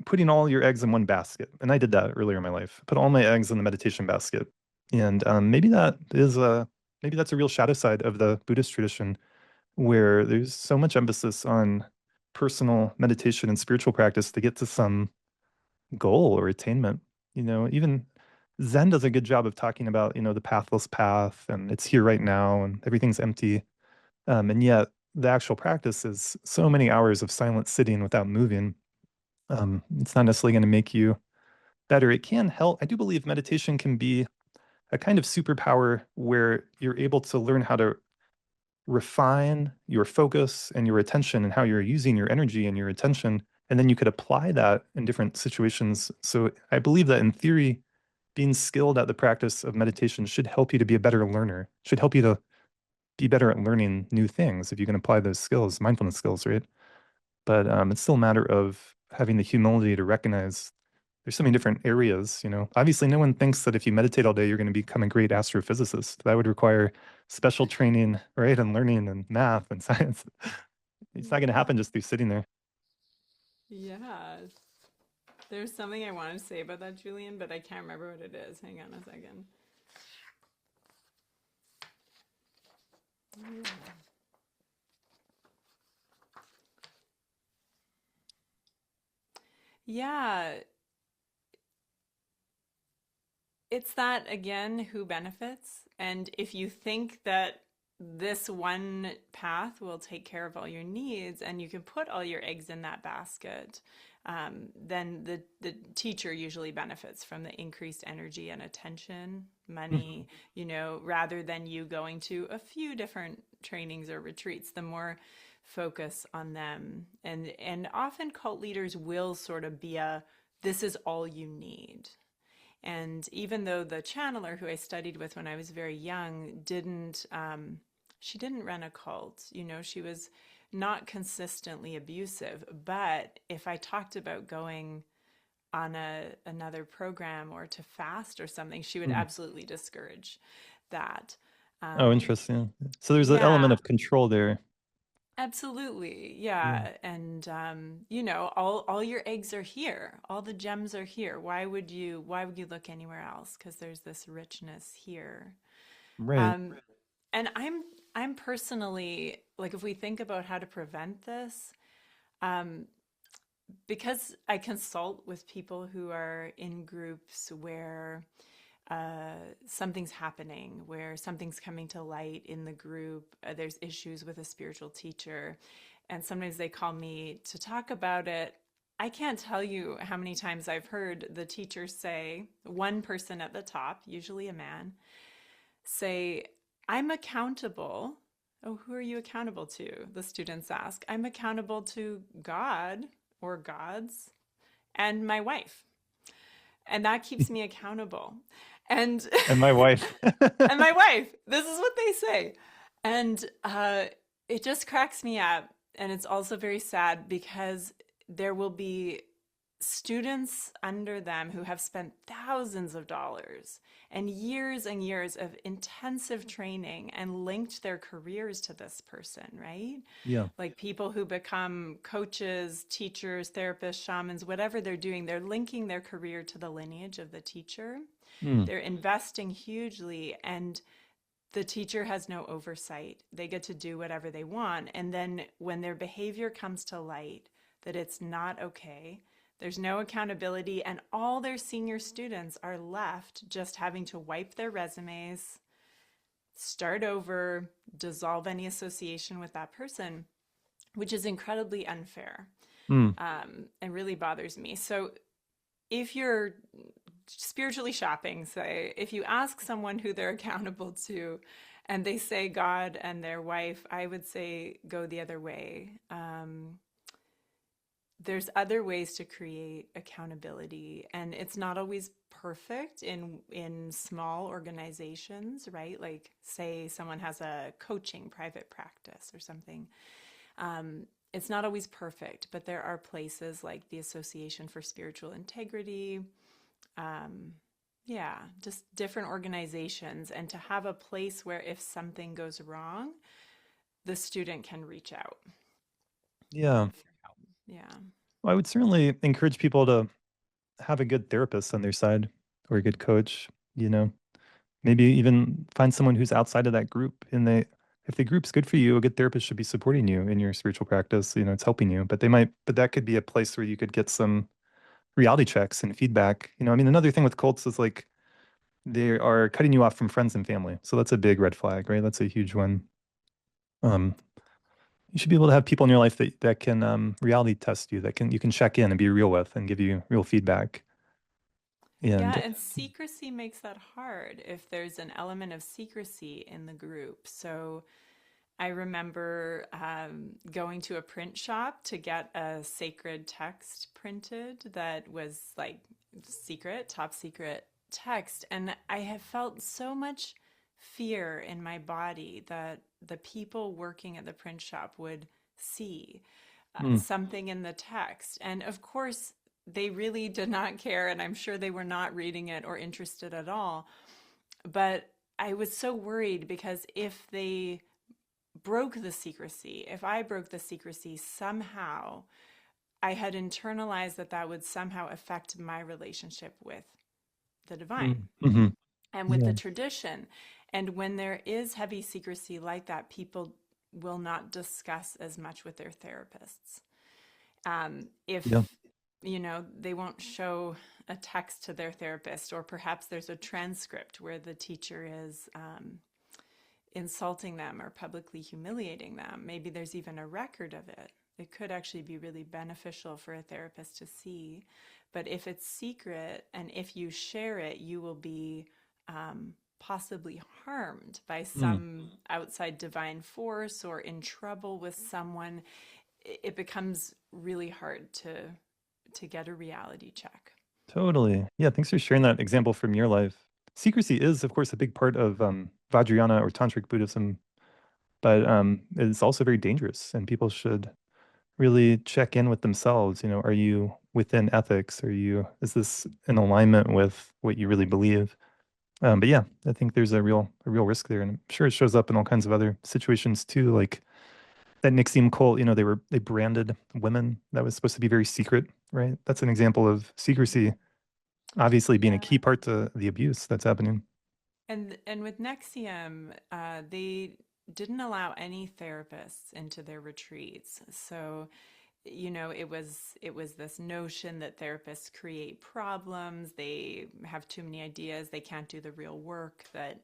putting all your eggs in one basket. And I did that earlier in my life, put all my eggs in the meditation basket. And maybe that's a real shadow side of the Buddhist tradition where there's so much emphasis on personal meditation and spiritual practice to get to some goal or attainment. Even Zen does a good job of talking about, the pathless path and it's here right now and everything's empty. And yet the actual practice is so many hours of silent sitting without moving. It's not necessarily going to make you better. It can help. I do believe meditation can be a kind of superpower where you're able to learn how to refine your focus and your attention and how you're using your energy and your attention. And then you could apply that in different situations. So I believe that in theory, being skilled at the practice of meditation should help you to be a better learner, should help you to be better at learning new things if you can apply those skills, mindfulness skills, right? But it's still a matter of having the humility to recognize there's so many different areas. Obviously, no one thinks that if you meditate all day, you're going to become a great astrophysicist. That would require special training, right? And learning and math and science. It's not going to Yeah. happen just through sitting there. Yeah. There's something I wanted to say about that, Julian, but I can't remember what it is. Hang on a second. Yeah, it's that again, who benefits? And if you think that this one path will take care of all your needs and you can put all your eggs in that basket, then the teacher usually benefits from the increased energy and attention, Mhm. money, rather than you going to a few different trainings or retreats. The more focus on them. And often cult leaders will sort of be a this is all you need. And even though the channeler who I studied with when I was very young she didn't run a cult. She was not consistently abusive. But if I talked about going on another program or to fast or something, she would Mm. absolutely discourage that. Oh, Um, interesting. So there's an element yeah, of control there. absolutely. Yeah. Yeah. And all your eggs are here. All the gems are here. Why would you look anywhere else? Because there's this richness here. Right. Um and I'm personally like if we think about how to prevent this, um because I consult with people who are in groups where something's happening, where something's coming to light in the group. There's issues with a spiritual teacher, and sometimes they call me to talk about it. I can't tell you how many times I've heard the teacher say, one person at the top, usually a man, say, I'm accountable. Oh, who are you accountable to? The students ask. I'm accountable to God or gods and my wife. And that keeps me accountable. And And my wife. and my wife. This is what they say. And it just cracks me up. And it's also very sad because there will be students under them who have spent thousands of dollars and years of intensive training and linked their careers to this person, right? Yeah. Like people who become coaches, teachers, therapists, shamans, whatever they're doing, they're linking their career to the lineage of the teacher. Mm. They're investing hugely, and the teacher has no oversight. They get to do whatever they want. And then when their behavior comes to light, that it's not okay, there's no accountability, and all their senior students are left just having to wipe their resumes, start over, dissolve any association with that person, which is incredibly unfair, Mm. and really bothers me. So if you're spiritually shopping, say, if you ask someone who they're accountable to and they say God and their wife, I would say go the other way. There's other ways to create accountability, and it's not always perfect in small organizations, right? Like say someone has a coaching private practice or something. It's not always perfect, but there are places like the Association for Spiritual Integrity, um, yeah, just different organizations, and to have a place where if something goes wrong, the student can reach out Yeah. for help. Yeah. Well, I would certainly encourage people to have a good therapist on their side or a good coach, you know. Maybe even find someone who's outside of that group and they if the group's good for you, a good therapist should be supporting you in your spiritual practice, it's helping you. But that could be a place where you could get some reality checks and feedback. I mean, another thing with cults is like they are cutting you off from friends and family. So that's a big red flag, right? That's a huge one. Um, you should be able to have people in your life that can reality test you, that can you can check in and be real with and give you real feedback. Yeah, And and secrecy makes that hard if there's an element of secrecy in the group. So I remember going to a print shop to get a sacred text printed that was like secret, top secret text. And I have felt so much fear in my body that the people working at the print shop would see mm, something in the text. And of course, they really did not care. And I'm sure they were not reading it or interested at all. But I was so worried because if they broke the secrecy, if I broke the secrecy somehow, I had internalized that that would somehow affect my relationship with the divine mhm. and with the Yeah, tradition. And when there is heavy secrecy like that, people will not discuss as much with their therapists. yeah, If they won't show a text to their therapist, or perhaps there's a transcript where the teacher is insulting them or publicly humiliating them. Maybe there's even a record of it. It could actually be really beneficial for a therapist to see. But if it's secret and if you share it, you will be possibly harmed by Mm, some outside divine force or in trouble with someone. It becomes really hard to get a reality check. totally. Yeah, thanks for sharing that example from your life. Secrecy is, of course, a big part of Vajrayana or Tantric Buddhism, but it's also very dangerous, and people should really check in with themselves. Are you within ethics? Is this in alignment with what you really believe? But yeah, I think there's a real risk there, and I'm sure it shows up in all kinds of other situations too, like that Nixium cult. They branded women. That was supposed to be very secret, right? That's an example of secrecy, obviously being a Yeah. key part to the abuse that's happening. And with Nexium, they didn't allow any therapists into their retreats. So, it was this notion that therapists create problems, they have too many ideas, they can't do the real work that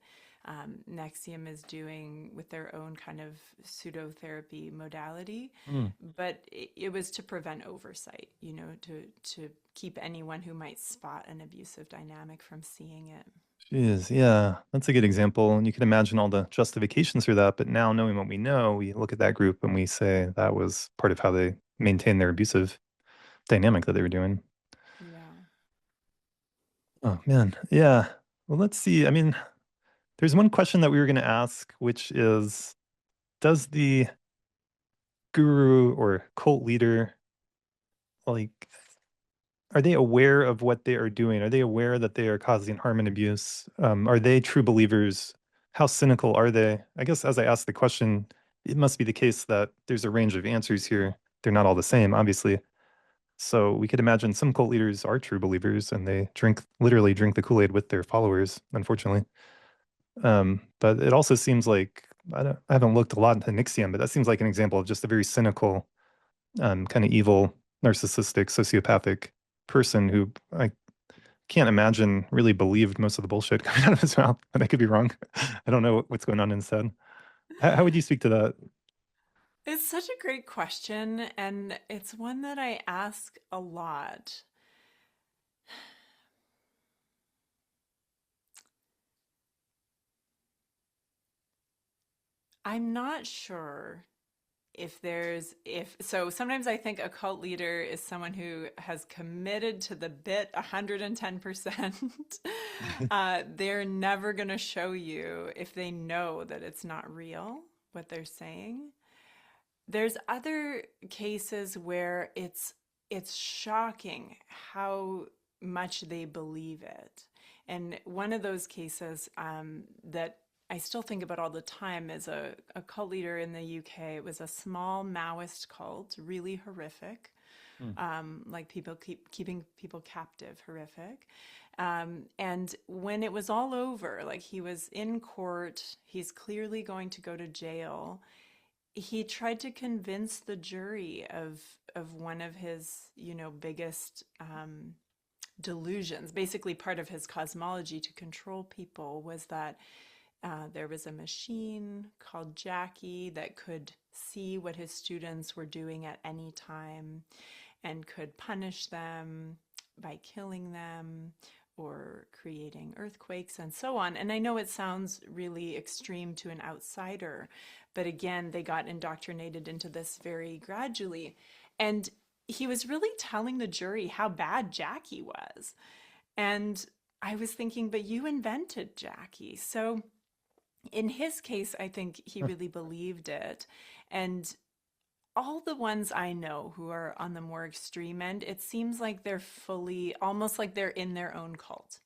Nexium is doing with their own kind of pseudotherapy modality. Mm. But it was to prevent oversight, to keep anyone who might spot an abusive dynamic from seeing it. Jeez, yeah, that's a good example. And you can imagine all the justifications for that. But now, knowing what we know, we look at that group and we say that was part of how they maintained their abusive dynamic that they were doing. Yeah. Oh, man. Yeah. Well, let's see. I mean, there's one question that we were going to ask, which is, does the guru or cult leader, like, are they aware of what they are doing? Are they aware that they are causing harm and abuse? Are they true believers? How cynical are they? I guess as I ask the question, it must be the case that there's a range of answers here. They're not all the same, obviously. So we could imagine some cult leaders are true believers and they literally drink the Kool-Aid with their followers, unfortunately. But it also seems like I haven't looked a lot into Nixium, but that seems like an example of just a very cynical, kind of evil, narcissistic, sociopathic person who I can't imagine really believed most of the bullshit coming out of his mouth. But I could be wrong. I don't know what's going on in his head. How would you speak to that? It's such a great question, and it's one that I ask a lot. I'm not sure if so sometimes I think a cult leader is someone who has committed to the bit 110%. They're never going to show you if they know that it's not real what they're saying. There's other cases where it's shocking how much they believe it. And one of those cases that I still think about all the time is a cult leader in the UK. It was a small Maoist cult, really horrific, Hmm. like keeping people captive, horrific. And when it was all over, like he was in court, he's clearly going to go to jail. He tried to convince the jury of one of his, biggest delusions. Basically, part of his cosmology to control people was that there was a machine called Jackie that could see what his students were doing at any time and could punish them by killing them or creating earthquakes and so on. And I know it sounds really extreme to an outsider, but again, they got indoctrinated into this very gradually. And he was really telling the jury how bad Jackie was. And I was thinking, but you invented Jackie. So in his case, I think he Huh. really believed it. And all the ones I know who are on the more extreme end, it seems like they're fully, almost like they're in their own cult,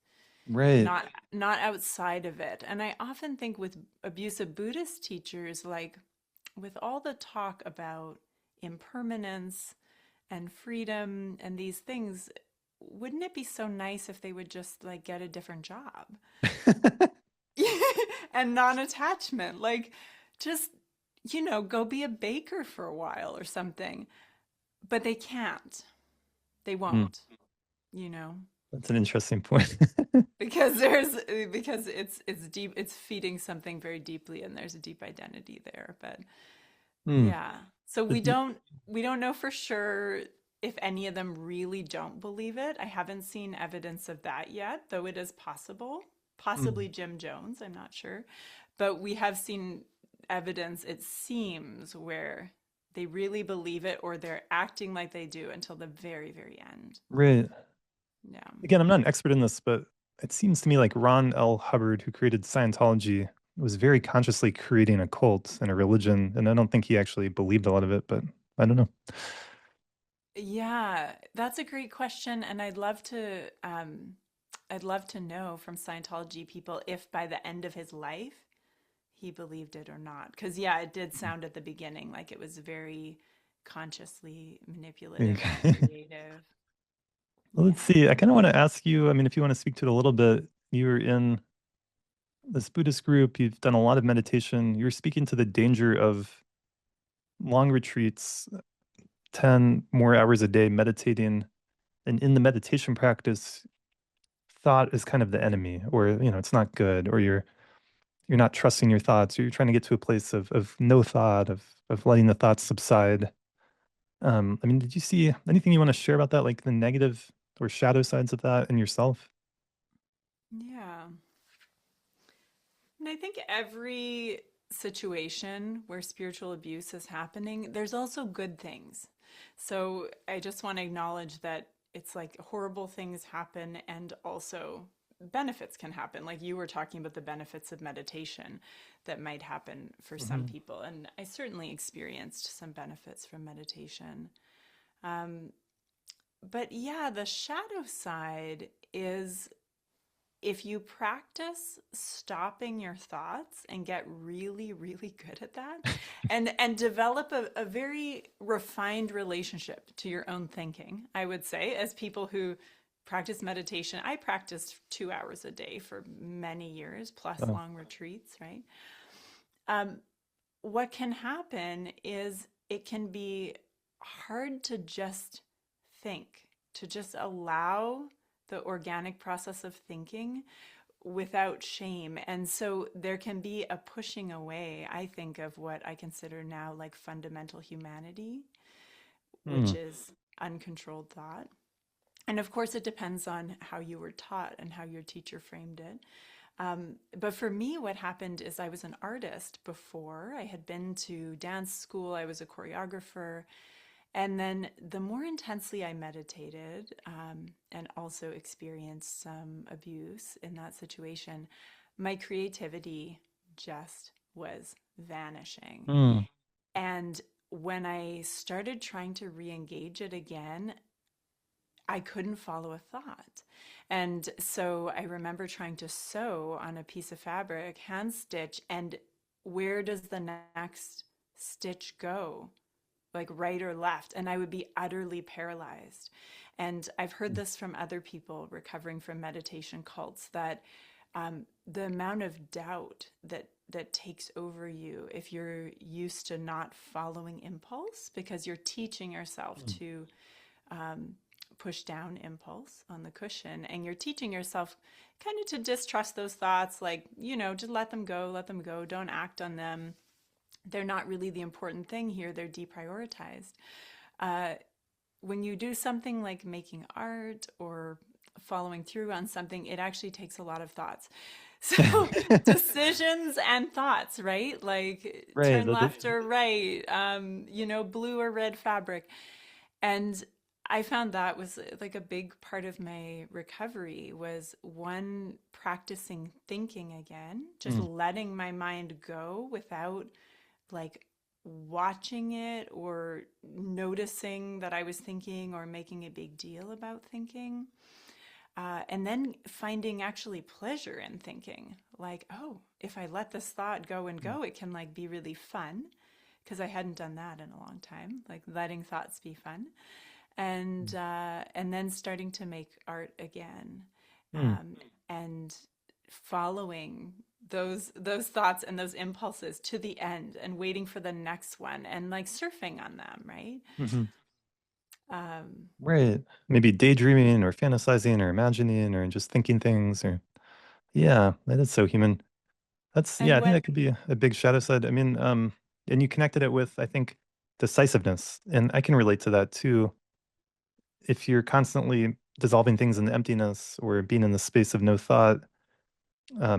Right. not outside of it. And I often think with abusive Buddhist teachers, like with all the talk about impermanence and freedom and these things, wouldn't it be so nice if they would just like get a different job? And non-attachment, like just go be a baker for a while or something. But they can't. They Mm. won't, you know, That's an interesting point. because it's deep, it's feeding something very deeply, and there's a deep identity there. But Mm. yeah. So But we don't know for sure if any of them really don't believe it. I haven't seen evidence of that yet, though it is possible. Possibly mm. Jim Jones, I'm not sure. But we have seen evidence, it seems, where they really believe it or they're acting like they do until the very, very end. Right. Yeah. Again, I'm not an expert in this, but it seems to me like Ron L. Hubbard, who created Scientology, was very consciously creating a cult and a religion. And I don't think he actually believed a lot of it, but I don't know. Yeah, that's a great question, and I'd love to know from Scientology people if by the end of his life he believed it or not. Because yeah, it did sound at the beginning like it was very consciously manipulative and Okay. creative. Well, let's Yeah. see. I kind of want to ask you, I mean, if you want to speak to it a little bit, you were in this Buddhist group, you've done a lot of meditation. You're speaking to the danger of long retreats, 10 more hours a day meditating. And in the meditation practice, thought is kind of the enemy, or it's not good, or you're not trusting your thoughts, or you're trying to get to a place of no thought, of letting the thoughts subside. I mean, did you see anything you want to share about that, like the negative or shadow sides of that in yourself? Yeah. And I think every situation where spiritual abuse is happening, there's also good things. So I just want to acknowledge that it's like horrible things happen and also benefits can happen. Like you were talking about the benefits of meditation that might happen for some Hmm. people. And I certainly experienced some benefits from meditation. Um, but yeah, the shadow side is if you practice stopping your thoughts and get really really good at that and develop a very refined relationship to your own thinking, I would say, as people who practice meditation. I practiced 2 hours a day for many years plus Oh. long retreats, right? um, what can happen is it can be hard to just think, to just allow the organic process of thinking without shame. And so there can be a pushing away, I think, of what I consider now like fundamental humanity, which Hmm. is uncontrolled thought. And of course, it depends on how you were taught and how your teacher framed it. But for me, what happened is I was an artist before. I had been to dance school, I was a choreographer. And then the more intensely I meditated and also experienced some abuse in that situation, my creativity just was vanishing. Hmm. And when I started trying to re engage it again, I couldn't follow a thought. And so I remember trying to sew on a piece of fabric, hand stitch, and where does the next stitch go? Like right or left, and I would be utterly paralyzed. And I've heard this from other people recovering from meditation cults that the amount of doubt that takes over you if you're used to not following impulse because you're teaching yourself Hmm. to um, push down impulse on the cushion, and you're teaching yourself kind of to distrust those thoughts, like, just let them go, don't act on them. They're not really the important thing here, they're deprioritized. uh, when you do something like making art or following through on something, it actually takes a lot of thoughts. So decisions and thoughts, right? Like Right. turn left or right, blue or red fabric. And I found that was like a big part of my recovery was one, practicing thinking again, just Hmm. letting my mind go without like watching it or noticing that I was thinking or making a big deal about thinking. And then finding actually pleasure in thinking, like, oh, if I let this thought go and Hmm. go, it can like be really fun, because I hadn't done that in a long time, like letting thoughts be fun. And then starting to make art again, Hmm. um, and following those thoughts and those impulses to the end and waiting for the next one and like surfing on them, right? Hmm. Um, Right. Maybe daydreaming or fantasizing or imagining or just thinking things or yeah, that is so human. That's yeah, and I think what that could be a big shadow side. I mean, and you connected it with, I think, decisiveness. And I can relate to that too. If you're constantly dissolving things into emptiness or being in the space of no thought,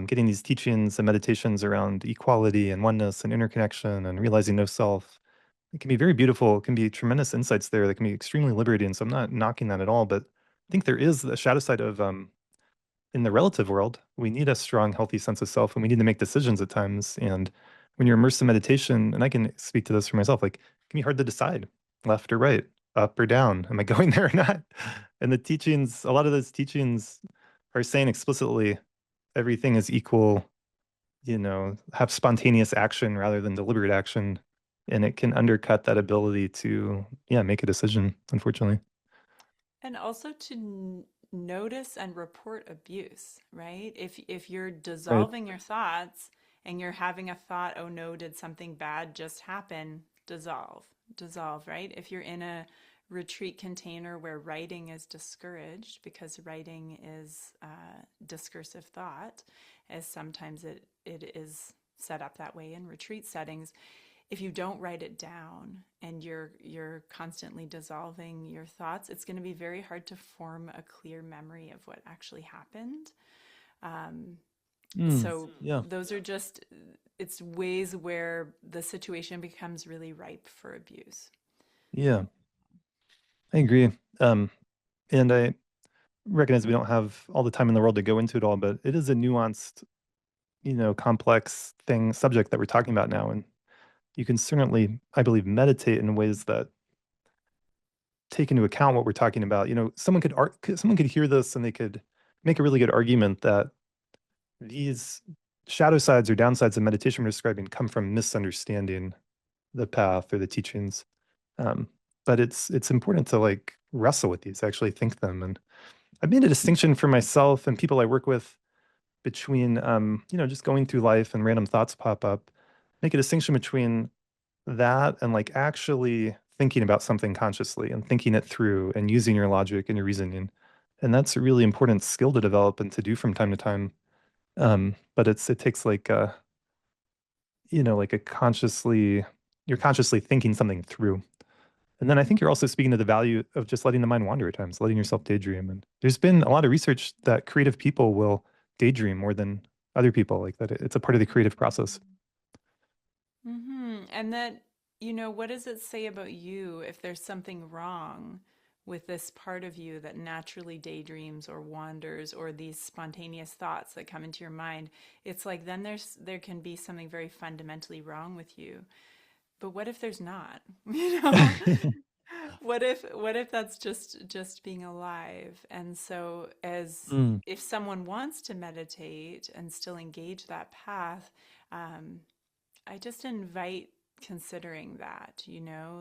getting these teachings and meditations around equality and oneness and interconnection and realizing no self, it can be very beautiful. It can be tremendous insights there that can be extremely liberating. So I'm not knocking that at all, but I think there is a shadow side of in the relative world, we need a strong, healthy sense of self and we need to make decisions at times. And when you're immersed in meditation, and I can speak to this for myself, like it can be hard to decide left or right, up or down. Am I going there or not? And the teachings, a lot of those teachings are saying explicitly everything is equal, have spontaneous action rather than deliberate action. And it can undercut that ability to, yeah, make a decision, unfortunately. and also to notice and report abuse, right? If you're Right. dissolving your thoughts and you're having a thought, oh no, did something bad just happen? Dissolve, right? If you're in a retreat container where writing is discouraged because writing is discursive thought, as sometimes it is set up that way in retreat settings, if you don't write it down and you're constantly dissolving your thoughts, it's going to be very hard to form a clear memory of what actually happened. Um, Mm, so yeah. those are just it's ways where the situation becomes really ripe for abuse. Yeah. I agree. Um, and I recognize we don't have all the time in the world to go into it all, but it is a nuanced, complex subject that we're talking about now. And you can certainly, I believe, meditate in ways that take into account what we're talking about. Someone could hear this and they could make a really good argument that these shadow sides or downsides of meditation we're describing come from misunderstanding the path or the teachings. Um, but it's important to like wrestle with these, actually think them. And I've made a distinction for myself and people I work with between, just going through life and random thoughts pop up. Make a distinction between that and like actually thinking about something consciously and thinking it through and using your logic and your reasoning. And that's a really important skill to develop and to do from time to time. But it takes like like you're consciously thinking something through. And then I think you're also speaking to the value of just letting the mind wander at times, letting yourself daydream. And there's been a lot of research that creative people will daydream more than other people, like that it's a part of the creative process. And that, what does it say about you if there's something wrong with this part of you that naturally daydreams or wanders or these spontaneous thoughts that come into your mind? It's like then there can be something very fundamentally wrong with you. But what if there's not? You know? What if that's just being alive? And so as Mm, if someone wants to meditate and still engage that path, um, I just invite considering that,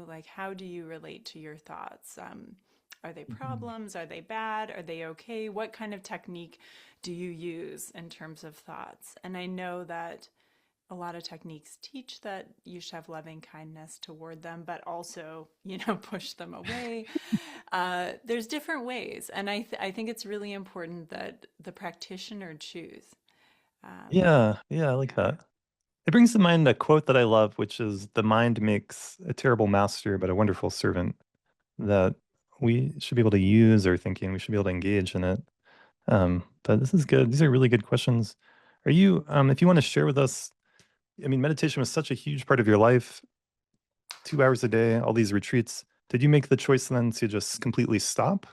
like how do you relate to your thoughts? Are they mhm. problems? Are they bad? Are they okay? What kind of technique do you use in terms of thoughts? And I know that a lot of techniques teach that you should have loving kindness toward them, but also, push them away. There's different ways. And I think it's really important that the practitioner choose. Um, Yeah, yeah, I like that. It brings to mind a quote that I love, which is the mind makes a terrible master, but a wonderful servant, that we should be able to use our thinking. We should be able to engage in it. But this is good. These are really good questions. If you want to share with us, I mean, meditation was such a huge part of your life, 2 hours a day, all these retreats. Did you make the choice then to just completely stop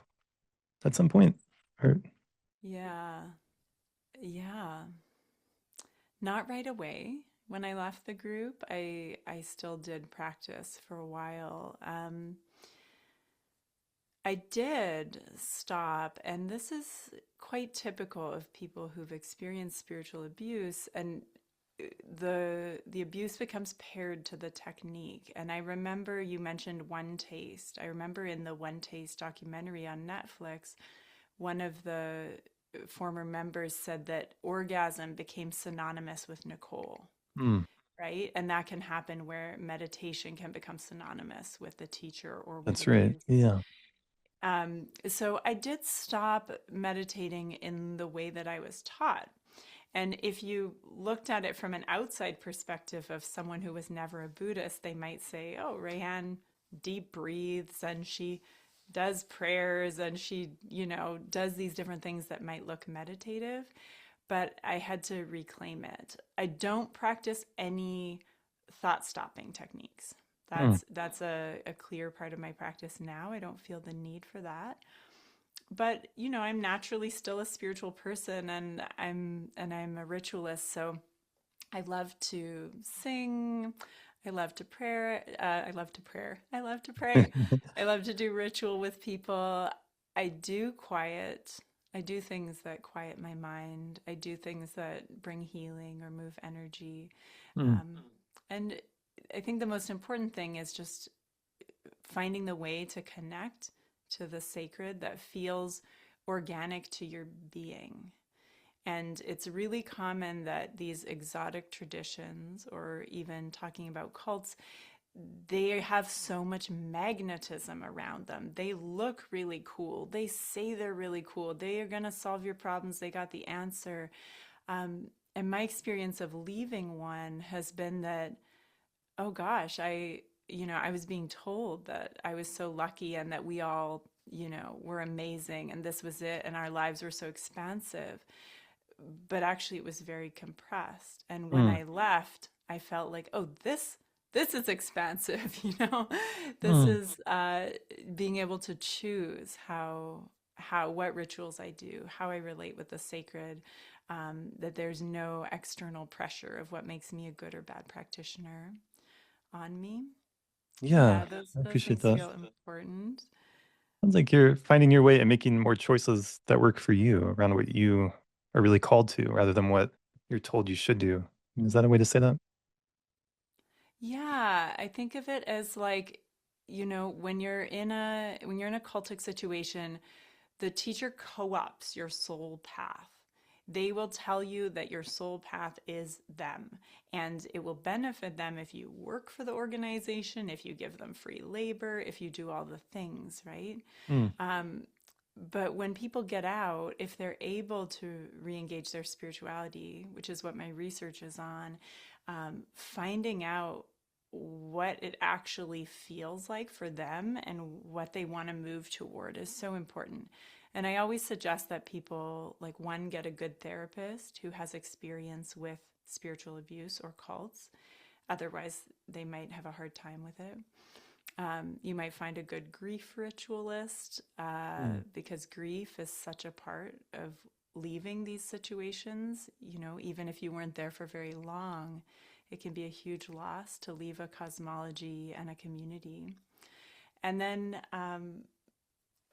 at some point? Or, yeah. Yeah. Not right away. When I left the group, I still did practice for a while. I did stop, and this is quite typical of people who've experienced spiritual abuse, and the abuse becomes paired to the technique. And I remember you mentioned One Taste. I remember in the One Taste documentary on Netflix, one of the former members said that orgasm became synonymous with Nicole, hmm, right? And that can happen where meditation can become synonymous with the teacher or with that's right. abuse. Yeah. So I did stop meditating in the way that I was taught. And if you looked at it from an outside perspective of someone who was never a Buddhist, they might say, oh, Rayann deep breathes and she does prayers and she, does these different things that might look meditative. But I had to reclaim it. I don't practice any thought stopping techniques. Hmm. That's a clear part of my practice now. I don't feel the need for that. But I'm naturally still a spiritual person, and I'm a ritualist, so I love to sing. I love to pray. I love to prayer. I love to pray. I love to do ritual with people. I do quiet. I do things that quiet my mind. I do things that bring healing or move energy. Hmm. Um, and I think the most important thing is just finding the way to connect to the sacred that feels organic to your being. And it's really common that these exotic traditions, or even talking about cults, they have so much magnetism around them. They look really cool. They say they're really cool. They are going to solve your problems. They got the answer. And my experience of leaving one has been that, oh gosh, I was being told that I was so lucky and that we all, were amazing and this was it and our lives were so expansive. But actually it was very compressed. And when Hmm. I left, I felt like, oh, this is expansive, This Hmm. is being able to choose what rituals I do, how I relate with the sacred, that there's no external pressure of what makes me a good or bad practitioner on me. Yeah, Yeah, those I those appreciate things that. feel important. Sounds like you're finding your way and making more choices that work for you around what you are really called to rather than what you're told you should do. Is that a way to say that? Yeah, I think of it as like, when you're in a cultic situation, the teacher co-opts your soul path. They will tell you that your soul path is them, and it will benefit them if you work for the organization, if you give them free labor, if you do all the things, right? Hmm. But when people get out, if they're able to re-engage their spirituality, which is what my research is on, finding out what it actually feels like for them and what they want to move toward is so important. And I always suggest that people, like, one, get a good therapist who has experience with spiritual abuse or cults. Otherwise, they might have a hard time with it. You might find a good grief ritualist, Hmm. because grief is such a part of leaving these situations. Even if you weren't there for very long, it can be a huge loss to leave a cosmology and a community. And then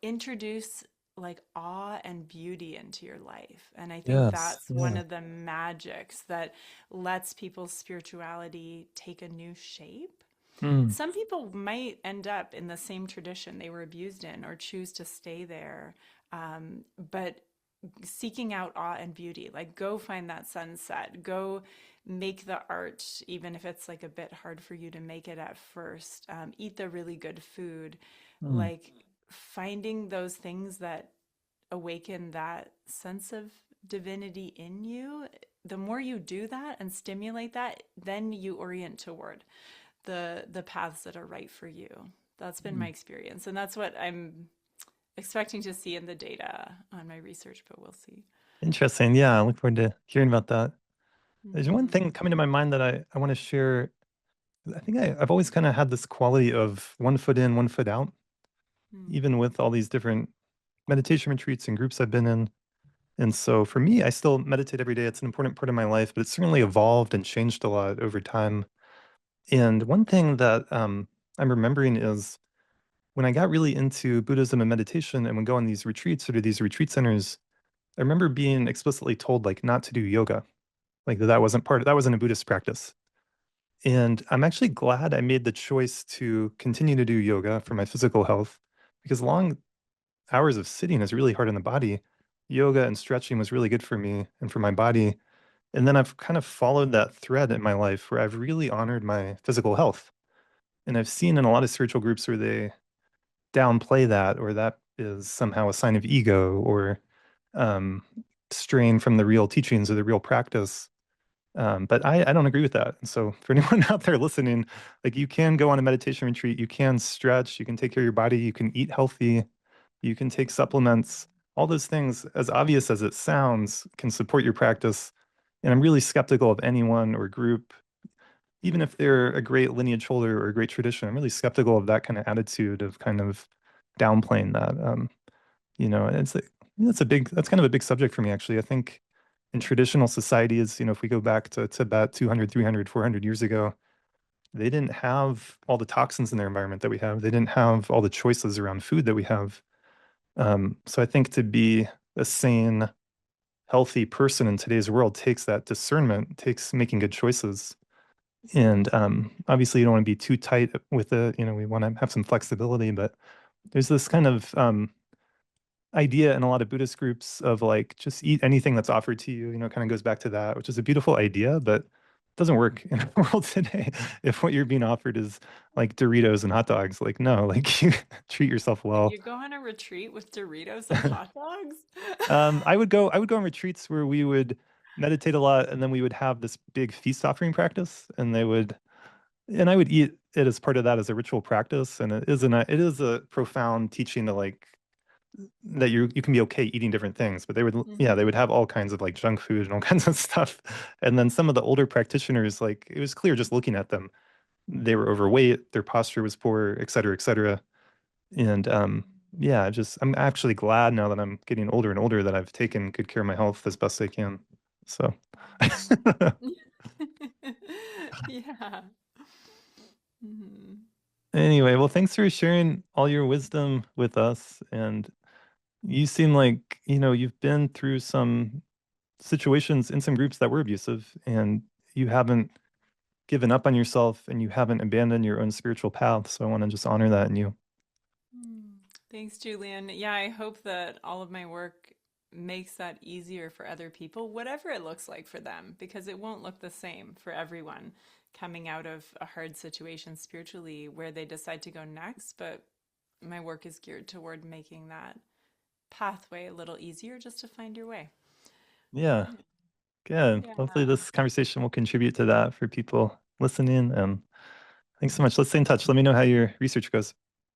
introduce like awe and beauty into your life. And I think Yes. that's one Yeah. of the magics that lets people's spirituality take a new shape. Hmm. Some people might end up in the same tradition they were abused in or choose to stay there. But seeking out awe and beauty, like go find that sunset, go make the art, even if it's like a bit hard for you to make it at first. Eat the really good food, Hmm. like finding those things that awaken that sense of divinity in you. The more you do that and stimulate that, then you orient toward the paths that are right for you. That's been Hmm. my experience, and that's what I'm expecting to see in the data on my research, but we'll see. Interesting. Yeah, I look forward to hearing about that. There's one Mm-hmm. thing coming to my mind that I want to share. I think I've always kind of had this quality of one foot in, one foot out, even with all these different meditation retreats and groups I've been in. And so for me, I still meditate every day. It's an important part of my life, but it's certainly evolved and changed a lot over time. And one thing that I'm remembering is when I got really into Buddhism and meditation and would go on these retreats or to these retreat centers, I remember being explicitly told like not to do yoga, like that wasn't a Buddhist practice. And I'm actually glad I made the choice to continue to do yoga for my physical health because long hours of sitting is really hard on the body. Yoga and stretching was really good for me and for my body. And then I've kind of followed that thread in my life where I've really honored my physical health. And I've seen in a lot of spiritual groups where they downplay that or that is somehow a sign of ego or um, strain from the real teachings or the real practice. But I don't agree with that. And so for anyone out there listening, like you can go on a meditation retreat, you can stretch, you can take care of your body, you can eat healthy, you can take supplements. All those things, as obvious as it sounds, can support your practice. And I'm really skeptical of anyone or group, even if they're a great lineage holder or a great tradition. I'm really skeptical of that kind of attitude of kind of downplaying that. It's that's kind of a big subject for me, actually. I think in traditional societies, if we go back to Tibet 200, 300, 400 years ago, they didn't have all the toxins in their environment that we have. They didn't have all the choices around food that we have. So I think to be a sane, healthy person in today's world takes that discernment, takes making good choices. And obviously, you don't want to be too tight with it. We want to have some flexibility, but there's this kind of idea in a lot of Buddhist groups of like just eat anything that's offered to you, kind of goes back to that, which is a beautiful idea, but it doesn't work in our world today. If what you're being offered is like Doritos and hot dogs, like no, like you treat yourself well. You go on a retreat with Doritos and hot dogs? I would go on retreats where we would meditate a lot and then we would have this big feast offering practice and I would eat it as part of that as a ritual practice. And it is a profound teaching to like that you can be okay eating different things, but they would Hmm. have all kinds of like junk food and all kinds of stuff. And then some of the older practitioners, like it was clear just looking at them, they were overweight, their posture was poor, et cetera, et cetera. And yeah, I'm actually glad now that I'm getting older and older that I've taken good care of my health as best I can. So Yeah. Mhm. anyway, well, thanks for sharing all your wisdom with us. And you seem like, you've been through some situations in some groups that were abusive, and you haven't given up on yourself and you haven't abandoned your own spiritual path. So I want to just honor that in you. Mm. Thanks, Julian. Yeah, I hope that all of my work makes that easier for other people, whatever it looks like for them, because it won't look the same for everyone coming out of a hard situation spiritually where they decide to go next. But my work is geared toward making that pathway a little easier just to find your way. Yeah, good. Hopefully, Yeah. this conversation will contribute to that for people listening. And thanks so much. Let's stay in touch. Let me know how your research goes.